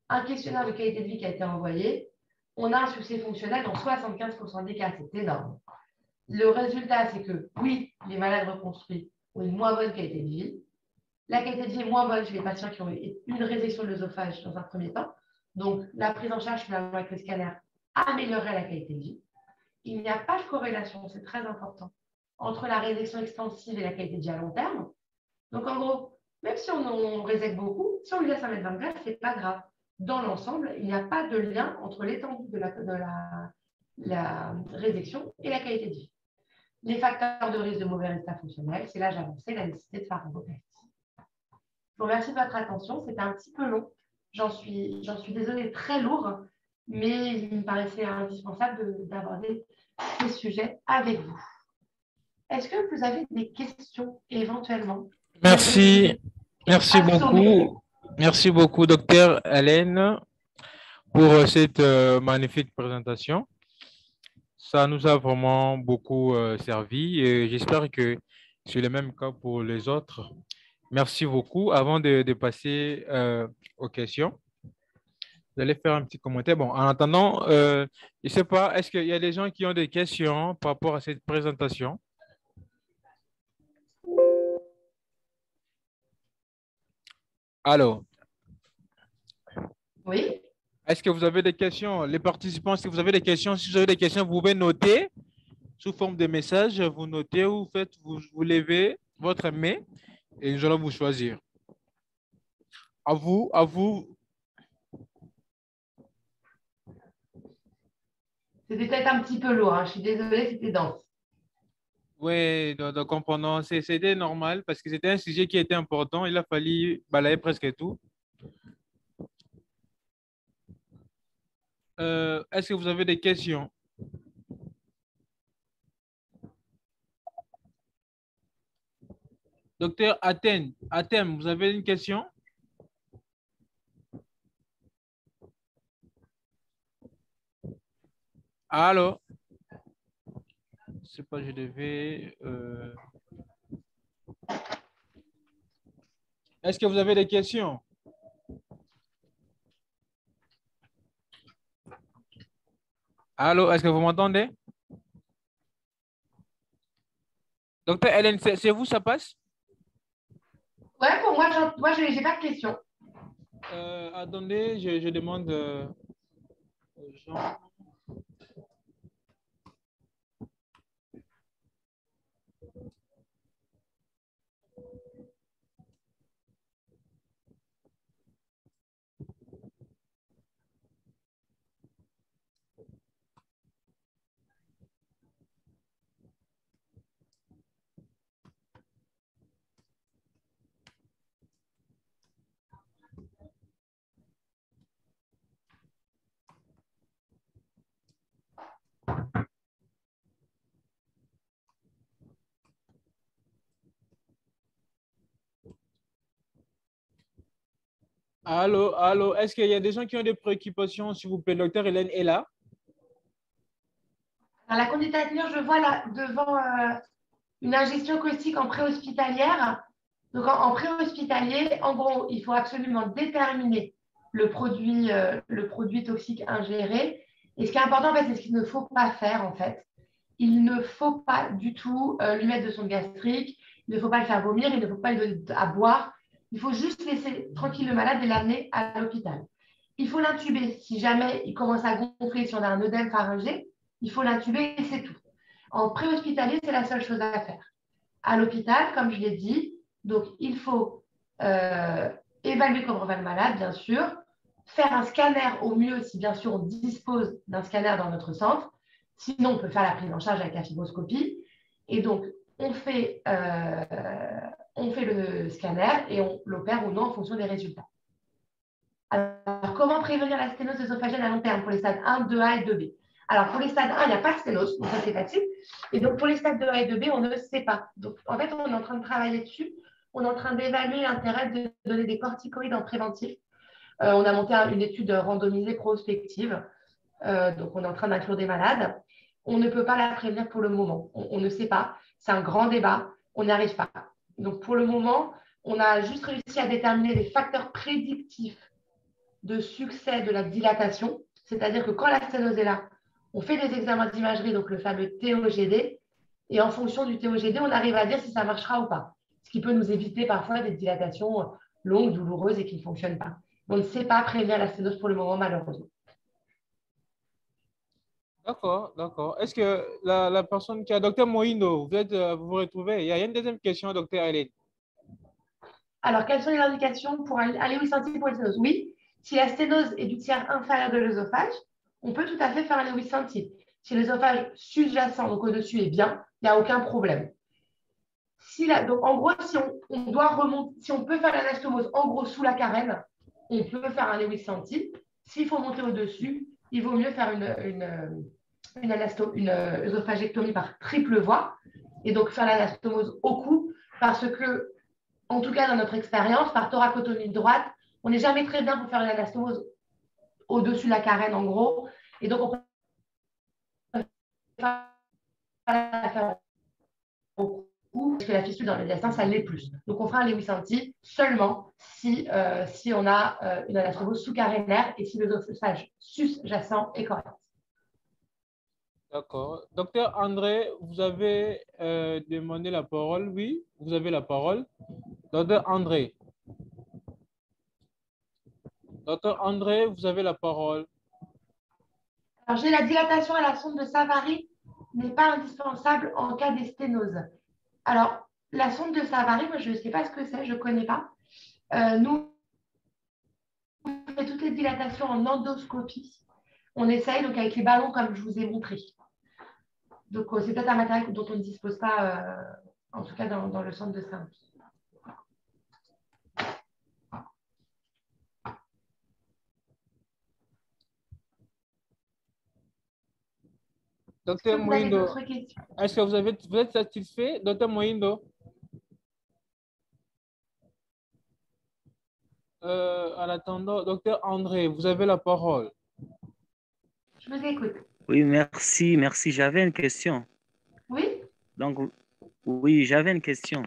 un questionnaire de qualité de vie qui a été envoyé. On a un succès fonctionnel dans 75% des cas, c'est énorme. Le résultat, c'est que oui, les malades reconstruits ont une moins bonne qualité de vie. La qualité de vie est moins bonne chez les patients qui ont eu une résection de l'œsophage dans un premier temps. Donc, la prise en charge finalement avec le scanner améliorerait la qualité de vie. Il n'y a pas de corrélation, c'est très important, entre la résection extensive et la qualité de vie à long terme. Donc, en gros, même si on résecte beaucoup, si on lui laisse 1 mètre 24, ce n'est pas grave. Dans l'ensemble, il n'y a pas de lien entre l'étendue de la résection et la qualité de vie. Les facteurs de risque de mauvais résultats fonctionnels, c'est l'âge avancé, la nécessité de pharyngoplastie. Je vous remercie de votre attention. C'était un petit peu long. J'en suis désolée, très lourd. mais il me paraissait indispensable d'aborder ces sujets avec vous. Est-ce que vous avez des questions éventuellement? Merci, merci Assommé. beaucoup. Merci beaucoup, docteur Hélène, pour cette magnifique présentation. Ça nous a vraiment beaucoup servi et j'espère que c'est le même cas pour les autres. Merci beaucoup. Avant de passer aux questions, vous allez faire un petit commentaire. Bon, en attendant, je ne sais pas, est-ce qu'il y a des gens qui ont des questions par rapport à cette présentation? Alors, Oui. est-ce que vous avez des questions? Les participants, si vous avez des questions, vous pouvez noter sous forme de message. Vous notez ou vous levez votre main et nous allons vous choisir. À vous, à vous. C'était peut-être un petit peu lourd, hein. Je suis désolée, c'était dense. Oui, donc comprenons, c'était normal parce que c'était un sujet qui était important. Il a fallu balayer presque tout. Est-ce que vous avez des questions? Docteur Athènes, vous avez une question? Allô? Je sais pas, je devais... Est-ce que vous avez des questions? Allô, est-ce que vous m'entendez? Docteur Hélène, c'est vous, ça passe? Ouais, pour moi, je n'ai pas de questions. Attendez, je demande aux gens. Allô, allô, est-ce qu'il y a des gens qui ont des préoccupations, s'il vous plaît? Docteur Hélène est là. Alors, la conduite à tenir, je vois là devant une ingestion caustique en préhospitalière. Donc, en préhospitalier, en gros, il faut absolument déterminer le produit toxique ingéré. Et ce qui est important, en fait, c'est ce qu'il ne faut pas faire, en fait. Il ne faut pas du tout lui mettre de sonde gastrique, il ne faut pas le faire vomir, il ne faut pas lui donner à boire. Il faut juste laisser tranquille le malade et l'amener à l'hôpital. Il faut l'intuber si jamais il commence à gonfler, si on a un œdème pharyngé, il faut l'intuber et c'est tout. En préhospitalier, c'est la seule chose à faire. À l'hôpital, comme je l'ai dit, donc il faut évaluer comment va le malade, bien sûr, faire un scanner au mieux si bien sûr on dispose d'un scanner dans notre centre. Sinon, on peut faire la prise en charge avec la fibroscopie. Et donc, on fait le scanner et on l'opère ou non en fonction des résultats. Alors, comment prévenir la sténose œsophagienne à long terme pour les stades 1, 2A et 2B? Alors, pour les stades 1, il n'y a pas de sténose, donc ça c'est facile. Et donc, pour les stades 2A et 2B, on ne sait pas. Donc, en fait, on est en train de travailler dessus. On est en train d'évaluer l'intérêt de donner des corticoïdes en préventif. On a monté une étude randomisée prospective. Donc, on est en train d'inclure des malades. On ne peut pas la prévenir pour le moment. On ne sait pas. C'est un grand débat. On n'y arrive pas. Donc, pour le moment, on a juste réussi à déterminer des facteurs prédictifs de succès de la dilatation. C'est-à-dire que quand la sténose est là, on fait des examens d'imagerie, donc le fameux TOGD, et en fonction du TOGD, on arrive à dire si ça marchera ou pas. Ce qui peut nous éviter parfois des dilatations longues, douloureuses et qui ne fonctionnent pas. On ne sait pas prévenir la sténose pour le moment, malheureusement. D'accord, d'accord. Est-ce que la personne qui a, docteur Moïno, vous vous retrouvez? Il y a une deuxième question, docteur Hélène. Alors, quelles sont les indications pour un lévis sensible pour une sténose? Oui, si la sténose est du tiers inférieur de l'œsophage, on peut tout à fait faire un lévis sensible. Si l'œsophage sous-jacent, donc au-dessus, est bien, il n'y a aucun problème. Donc, en gros, si on doit remonter, si on peut faire l'anastomose en gros sous la carène, on peut faire un lévis sensible. S'il faut monter au-dessus, il vaut mieux faire une œsophagectomie par triple voie et donc faire l'anastomose au cou parce que, en tout cas dans notre expérience, par thoracotomie droite, on n'est jamais très bien pour faire une anastomose au-dessus de la carène en gros. Et donc, on peut la faire au cou parce que la fistule dans le médiastin, ça l'est plus. Donc, on fera un Lewis Anti seulement si on a une anastomose sous-carénaire et si l'œsophage sus-jacent est correct. D'accord. Docteur André, vous avez demandé la parole. Oui, vous avez la parole. Docteur André. Docteur André, vous avez la parole. Alors, j'ai la dilatation à la sonde de Savary n'est pas indispensable en cas d'esténose. Alors, la sonde de Savary, moi, je ne sais pas ce que c'est, je ne connais pas. Nous, on fait toutes les dilatations en endoscopie. On essaye, donc avec les ballons, comme je vous ai montré. Donc, c'est peut-être un matériel dont on ne dispose pas, en tout cas dans le centre de Saint-Louis. Docteur Moindo, est-ce que vous êtes satisfait, docteur Moindo? En attendant, docteur André, vous avez la parole. Je vous écoute. Oui, merci. J'avais une question. Oui? Donc, oui, j'avais une question.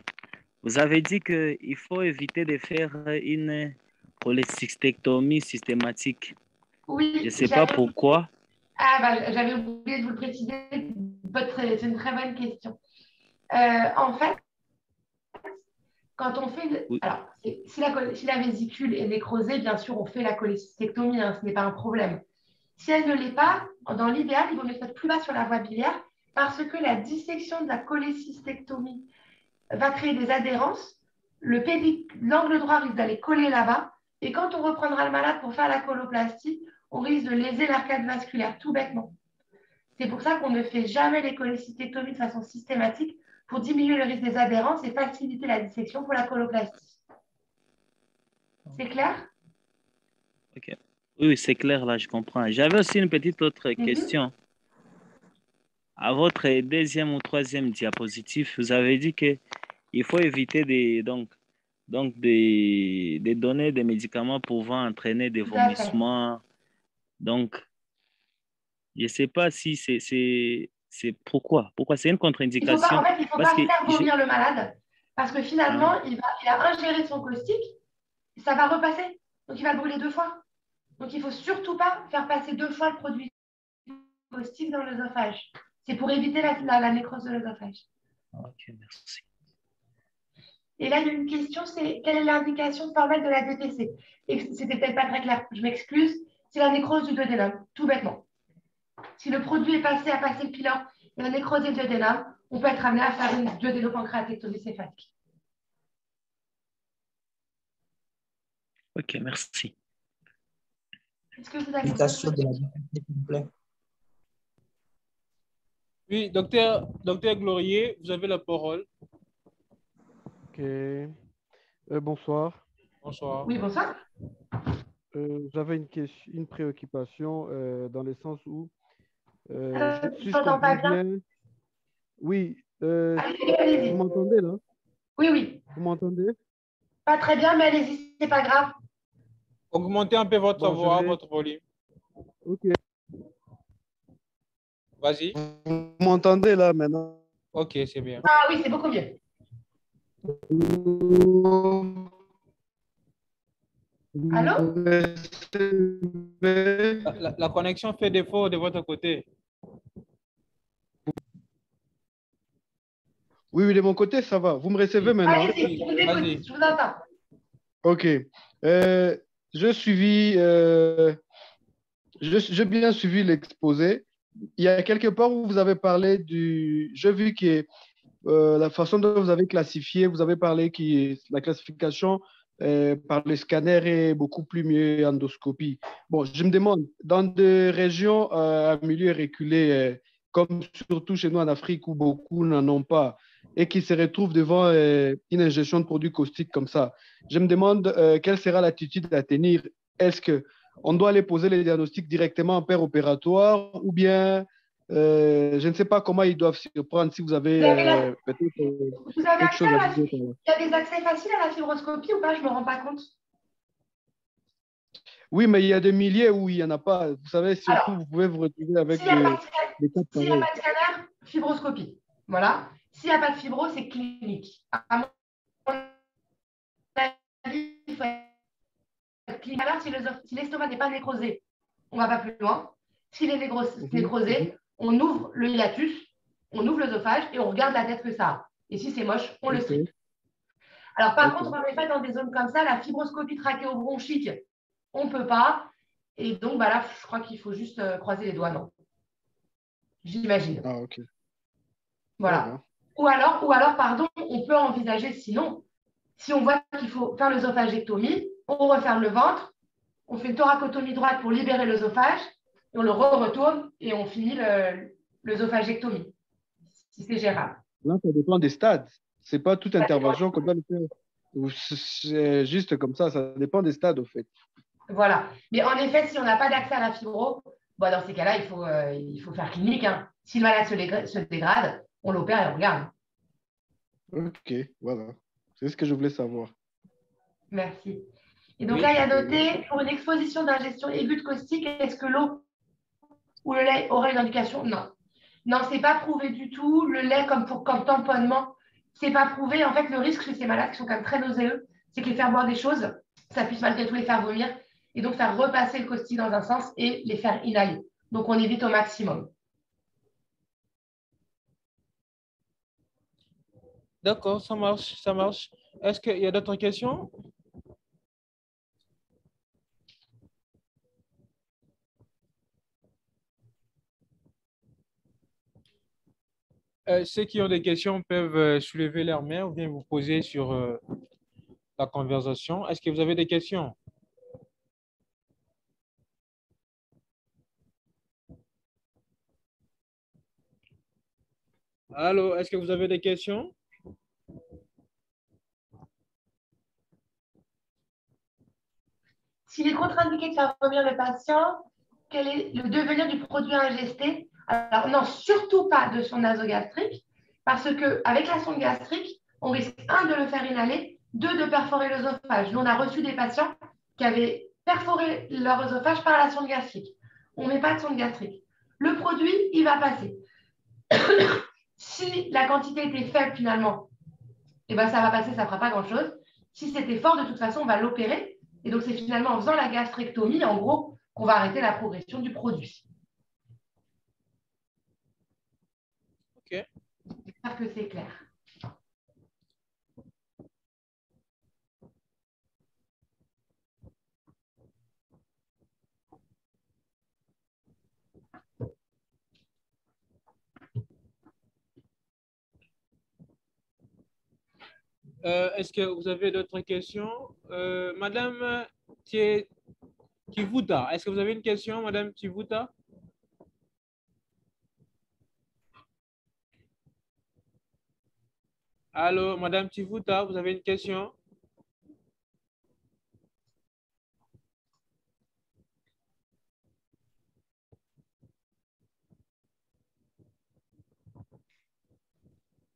Vous avez dit qu'il faut éviter de faire une cholécystectomie systématique. Oui. Je ne sais pas pourquoi. Ah, bah, j'avais oublié de vous le préciser. C'est une très bonne question. En fait, quand on fait… Oui. Alors, si la vésicule est nécrosée, bien sûr, on fait la cholécystectomie, hein, ce n'est pas un problème. Si elle ne l'est pas, dans l'idéal, il vaut mieux se mettre plus bas sur la voie biliaire parce que la dissection de la cholécystectomie va créer des adhérences. L'angle droit risque d'aller coller là-bas. Et quand on reprendra le malade pour faire la coloplastie, on risque de léser l'arcade vasculaire, tout bêtement. C'est pour ça qu'on ne fait jamais les cholécystectomies de façon systématique pour diminuer le risque des adhérences et faciliter la dissection pour la coloplastie. C'est clair? Ok. Oui, c'est clair, là, je comprends. J'avais aussi une petite autre question. À votre deuxième ou troisième diapositive, vous avez dit qu'il faut éviter de donner des médicaments pouvant entraîner des vomissements. Donc, je ne sais pas si c'est pourquoi. Pourquoi c'est une contre-indication? En fait, il ne faut pas faire vomir le malade parce que finalement, il a ingéré son caustique, ça va repasser. Donc, il va le brûler 2 fois. Donc, il ne faut surtout pas faire passer 2 fois le produit caustique dans l'œsophage. C'est pour éviter la nécrose de l'œsophage. Ok, merci. Et là, il y a une question, c'est quelle est l'indication formelle de la DTC? Et c'était peut-être pas très clair, je m'excuse. C'est la nécrose du duodénum, tout bêtement. Si le produit est passé à passer le pylore et a nécrosé le duodénum, on peut être amené à faire une duodénopancréatectomie céphalique. Ok, merci. Est-ce que vous avez une question de la s'il vous plaît? Oui, docteur Glorier, vous avez la parole. Ok. Bonsoir. Bonsoir. Oui, bonsoir. J'avais une préoccupation dans le sens où je t'entends pas bien. Oui. Allez-y. Vous m'entendez là? Oui, oui. Vous m'entendez? Pas très bien, mais allez-y, c'est pas grave. Augmentez un peu votre voix, votre volume. Ok. Vas-y. Vous m'entendez là maintenant? Ok, c'est bien. Ah oui, c'est beaucoup mieux. Allô? La connexion fait défaut de votre côté. Oui, de mon côté, ça va. Vous me recevez maintenant? Allez-y, je vous écoute, je vous entends. Ok. J'ai bien suivi l'exposé. Il y a quelque part où vous avez parlé du… J'ai vu que la façon dont vous avez classifié, vous avez parlé que la classification par le scanner est beaucoup plus mieux endoscopie. Bon, je me demande, dans des régions à milieu reculé, comme surtout chez nous en Afrique où beaucoup n'en ont pas, et qui se retrouvent devant une ingestion de produits caustiques comme ça, je me demande quelle sera l'attitude à tenir. Est-ce que on doit aller poser les diagnostics directement en paire opératoire ou bien je ne sais pas comment ils doivent s'y prendre si vous avez peut-être vous avez quelque accès chose à à la... dire. Il y a des accès faciles à la fibroscopie ou pas? Je ne me rends pas compte. Oui, mais il y a des milliers où il n'y en a pas. Vous savez, surtout, Alors, vous pouvez vous retrouver avec s'il n'y a des pas cas de pareils. scanner, fibroscopie. Voilà. S'il n'y a pas de fibro, c'est clinique. À mon avis, il faut être clinique. Alors, si l'estomac n'est pas nécrosé, on ne va pas plus loin. S'il est nécrosé, on ouvre le hiatus, on ouvre l'œsophage et on regarde la tête que ça a. Et si c'est moche, on le strip. Alors, par contre, en effet, dans des zones comme ça, la fibroscopie trachéobronchique, on ne peut pas. Et donc, bah là, je crois qu'il faut juste croiser les doigts, non? J'imagine. Ah, ok. Voilà. Ou alors, pardon, on peut envisager, sinon, si on voit qu'il faut faire l'œsophagectomie, on referme le ventre, on fait une thoracotomie droite pour libérer l'œsophage, et on le retourne et on finit l'œsophagectomie, si c'est gérable. Là, ça dépend des stades. Ce n'est pas toute intervention qu'on doit le faire. C'est juste comme ça dépend des stades, au fait. Voilà. Mais en effet, si on n'a pas d'accès à la fibro, bon, dans ces cas-là, il faut faire clinique. Hein. Si le malade se dégrade, on l'opère et on regarde. Ok, voilà. C'est ce que je voulais savoir. Merci. Et donc là, il y a noté, pour une exposition d'ingestion aiguë de caustique, est-ce que l'eau ou le lait aurait une indication? Non. Non, ce n'est pas prouvé du tout. Le lait, comme tamponnement, ce n'est pas prouvé. En fait, le risque chez ces malades qui sont quand même très nauséeux, c'est que les faire boire des choses, ça puisse malgré tout les faire vomir et donc faire repasser le caustique dans un sens et les faire inhaler. Donc, on évite au maximum. D'accord, ça marche, ça marche. Est-ce qu'il y a d'autres questions? Ceux qui ont des questions peuvent soulever leur main ou bien vous poser sur la conversation. Est-ce que vous avez des questions? Allô, est-ce que vous avez des questions? S'il est contre-indiqué de faire vomir le patient, quel est le devenir du produit ingesté? Alors, non, surtout pas de son nasogastrique, parce qu'avec la sonde gastrique, on risque, un, de le faire inhaler, deux, de perforer l'œsophage. Nous, on a reçu des patients qui avaient perforé leur œsophage par la sonde gastrique. On ne met pas de sonde gastrique. Le produit, il va passer. Si la quantité était faible, finalement, eh ben, ça va passer, ça ne fera pas grand-chose. Si c'était fort, de toute façon, on va l'opérer. Et donc, c'est finalement en faisant la gastrectomie, en gros, qu'on va arrêter la progression du produit. OK. J'espère que c'est clair. Est-ce que vous avez d'autres questions? Madame Tivuta, est-ce que vous avez une question, Madame Tivuta? Allô, Madame Tivuta, vous avez une question?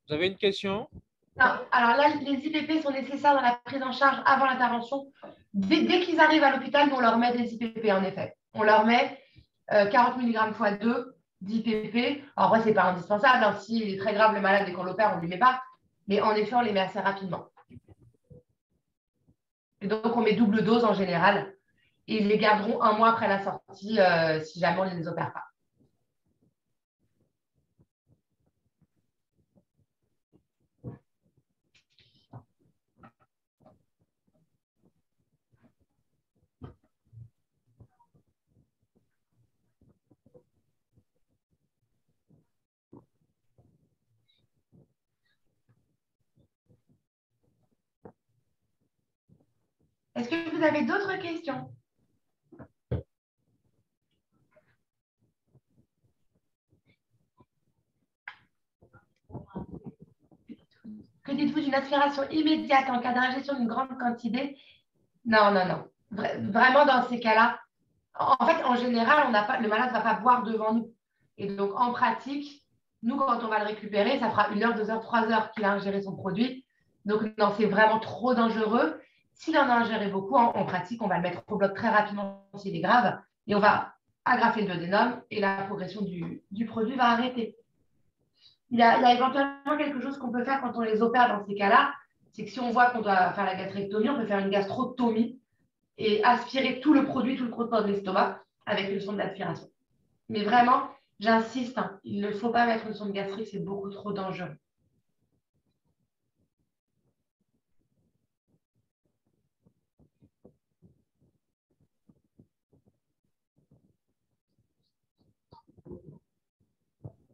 Vous avez une question? Non, alors là, les IPP sont nécessaires dans la prise en charge avant l'intervention. Dès qu'ils arrivent à l'hôpital, on leur met des IPP, en effet. On leur met 40 mg x 2 d'IPP. Alors, après, ce n'est pas indispensable. Hein. S'il est très grave, le malade, et qu'on l'opère, on ne lui met pas. Mais en effet, on les met assez rapidement. Et donc, on met double dose en général. Et ils les garderont un mois après la sortie si jamais on ne les opère pas. Est-ce que vous avez d'autres questions? Que dites-vous d'une aspiration immédiate en cas d'ingestion d'une grande quantité? Non, non, non. Vraiment, dans ces cas-là, En fait, en général, le malade ne va pas boire devant nous. Et donc, en pratique, nous, quand on va le récupérer, ça fera 1 heure, 2 heures, 3 heures qu'il a ingéré son produit. Donc, non, c'est vraiment trop dangereux. S'il en a ingéré beaucoup, en pratique, on va le mettre au bloc très rapidement s'il est grave et on va agrafer le duodénum et la progression du produit va arrêter. Il y a éventuellement quelque chose qu'on peut faire quand on les opère dans ces cas-là, c'est que si on voit qu'on doit faire la gastrectomie, on peut faire une gastrotomie et aspirer tout le produit, tout le crottement de l'estomac avec une sonde d'aspiration. Mais vraiment, j'insiste, hein, il ne faut pas mettre une sonde gastrique, c'est beaucoup trop dangereux.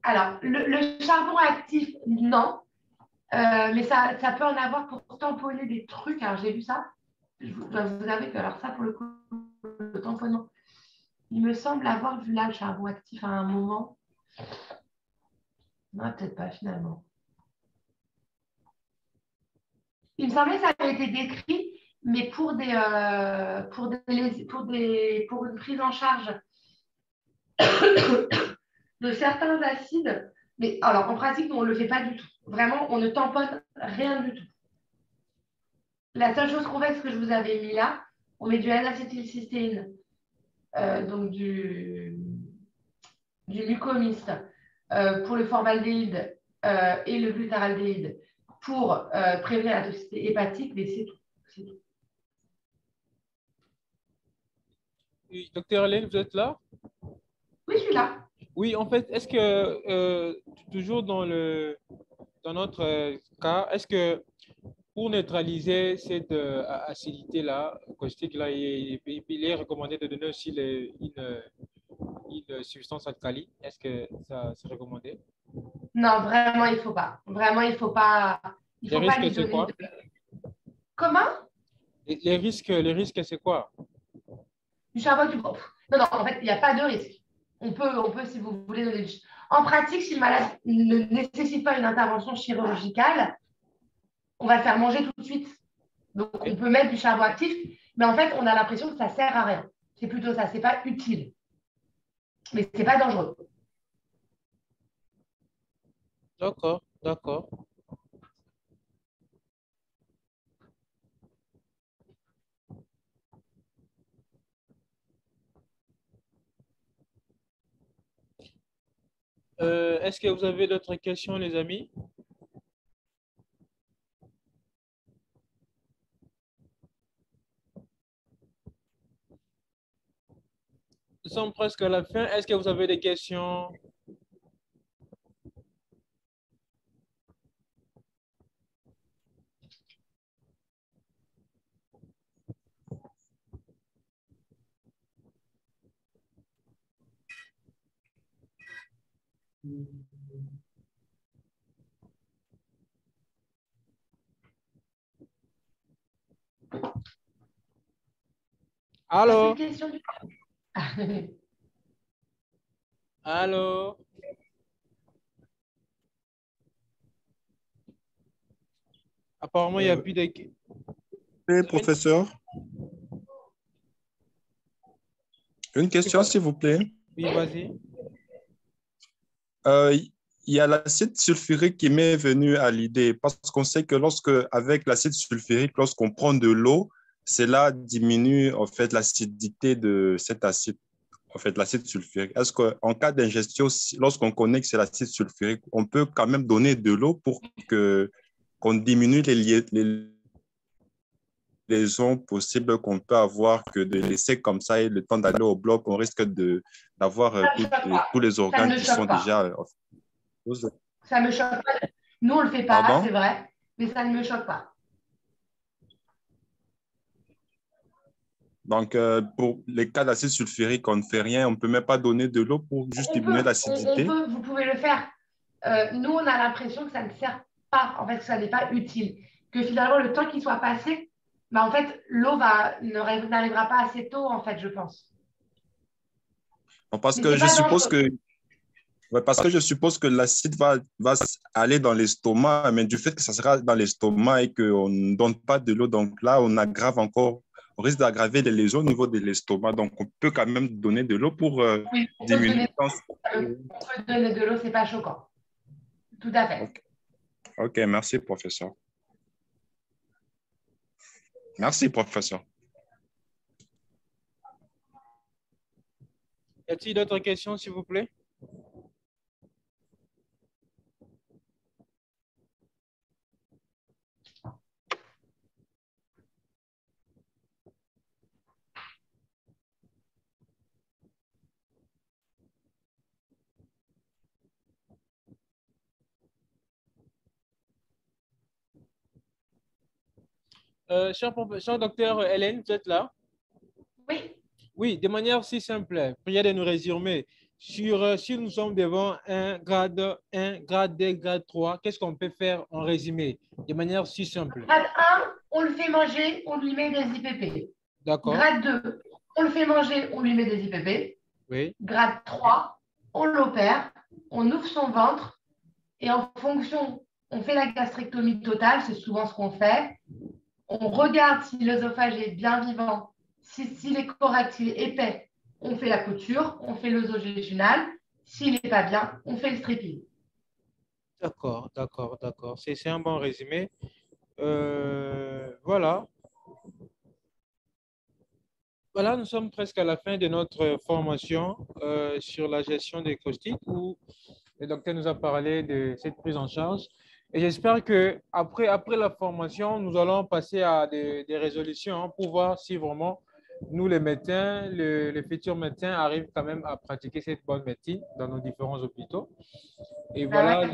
Alors, le charbon actif, non. Mais ça peut en avoir pour tamponner des trucs. Alors, j'ai vu ça. Je dois vous avouer que, alors ça, pour le coup, le tamponnement, il me semble avoir vu là le charbon actif à un moment. Non, peut-être pas finalement. Il me semblait que ça avait été décrit, mais pour une prise en charge de certains acides. Mais alors, en pratique, nous, on ne le fait pas du tout. Vraiment, on ne tamponne rien du tout. La seule chose qu'on fait, c'est ce que je vous avais mis là. On met du N-acétylcystéine, donc du mucomyste, pour le formaldéhyde et le glutáraldéhyde pour prévenir la toxicité hépatique, mais c'est tout. Oui, docteur Hélène, vous êtes là? Oui, je suis là. Oui, en fait, est-ce que, toujours dans notre cas, est-ce que pour neutraliser cette acidité-là, caustique-là, il est recommandé de donner aussi une substance alcaline? Est-ce que ça c'est recommandé? Non, vraiment, il ne faut pas. Vraiment, il ne faut pas. Il faut Les pas risques, lui c'est donner quoi? Comment? Les risques, c'est quoi? Du charbon du groupe. Non, non, en fait, il n'y a pas de risque. On peut, si vous voulez, donner du. En pratique, si le malade ne nécessite pas une intervention chirurgicale, on va le faire manger tout de suite. Donc, on peut mettre du charbon actif, mais en fait, on a l'impression que ça ne sert à rien. C'est plutôt ça, ce n'est pas utile. Mais ce n'est pas dangereux. D'accord, d'accord. Est-ce que vous avez d'autres questions, les amis? Nous sommes presque à la fin. Est-ce que vous avez des questions? Allô? Question du... Allô? Apparemment, il n'y a plus de... Oui, professeur. Une question, s'il vous plaît. Oui, vas-y. Il y a l'acide sulfurique qui m'est venu à l'idée parce qu'on sait que avec l'acide sulfurique, lorsqu'on prend de l'eau, cela diminue en fait l'acidité de cet acide, en fait l'acide sulfurique. Est-ce qu'en cas d'ingestion, lorsqu'on connaît que c'est l'acide sulfurique, on peut quand même donner de l'eau pour qu'on diminue les liaisons possibles qu'on peut avoir que de laisser comme ça et le temps d'aller au bloc, on risque d'avoir tous les organes qui sont déjà... Ça ne me choque pas. Nous, on ne le fait pas, c'est vrai, mais ça ne me choque pas. Donc, pour les cas d'acide sulfurique, on ne fait rien, on ne peut même pas donner de l'eau pour juste diminuer l'acidité. Vous pouvez le faire. Nous, on a l'impression que ça ne sert pas, en fait, que ça n'est pas utile. Que finalement, le temps qu'il soit passé, en fait, l'eau n'arrivera pas assez tôt, en fait, je pense. Parce que je suppose que... Ouais, parce que je suppose que l'acide va aller dans l'estomac, mais du fait que ça sera dans l'estomac et qu'on ne donne pas de l'eau, donc là, on aggrave encore on risque d'aggraver les lésions au niveau de l'estomac. Donc, on peut quand même donner de l'eau pour Oui, diminuer. on peut donner de l'eau, c'est pas choquant. Tout à fait. OK, merci, professeur. Merci, professeur. Y a-t-il d'autres questions, s'il vous plaît? Cher docteur Hélène, vous êtes là? Oui. Oui, de manière si simple, priez de nous résumer sur si nous sommes devant un grade 1, grade 2, grade 3, qu'est-ce qu'on peut faire en résumé, de manière si simple? Grade 1, on le fait manger, on lui met des IPP. D'accord. Grade 2, on le fait manger, on lui met des IPP. Oui. Grade 3, on l'opère, on ouvre son ventre et en fonction, on fait la gastrectomie totale, c'est souvent ce qu'on fait. On regarde si l'œsophage est bien vivant, s'il est correct, s'il est épais, on fait la couture, on fait l'œsogéginal. S'il n'est pas bien, on fait le stripping. D'accord, d'accord, d'accord. C'est un bon résumé. Voilà. Voilà, nous sommes presque à la fin de notre formation sur la gestion des caustiques où le docteur nous a parlé de cette prise en charge. Et j'espère que après la formation, nous allons passer à des résolutions hein, pour voir si vraiment nous, les médecins, les futurs médecins arrivent quand même à pratiquer cette bonne médecine dans nos différents hôpitaux. Et voilà,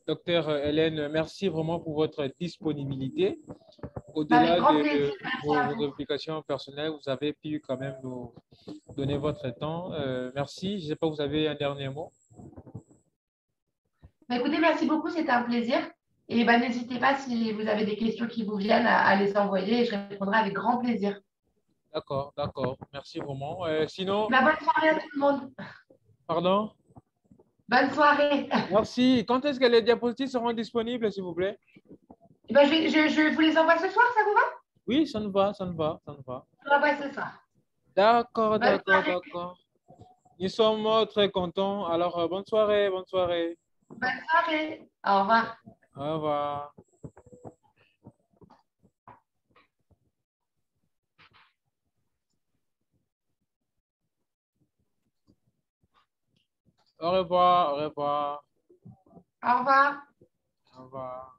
docteur Hélène, merci vraiment pour votre disponibilité. Avec Au-delà grand de plaisir. Merci à vos vous. implications personnelles, vous avez pu quand même nous donner votre temps. Merci. Je ne sais pas, vous avez un dernier mot? Bah, écoutez, merci beaucoup, c'était un plaisir. Et bah, n'hésitez pas si vous avez des questions qui vous viennent à les envoyer et je répondrai avec grand plaisir. D'accord, d'accord. Merci vraiment. Sinon, Bah, bonne soirée à tout le monde. pardon? Bonne soirée. Merci. Quand est-ce que les diapositives seront disponibles, s'il vous plaît? Bah, je vous les envoie ce soir, ça vous va? Oui, ça nous va, ça nous va, ça nous va. Je vous l'envoie ce soir. D'accord, Bonne d'accord, soirée. d'accord. Nous sommes très contents. Alors, bonne soirée, bonne soirée. Bonne soirée. Au revoir. Au revoir. Au revoir, au revoir. Au revoir. Au revoir.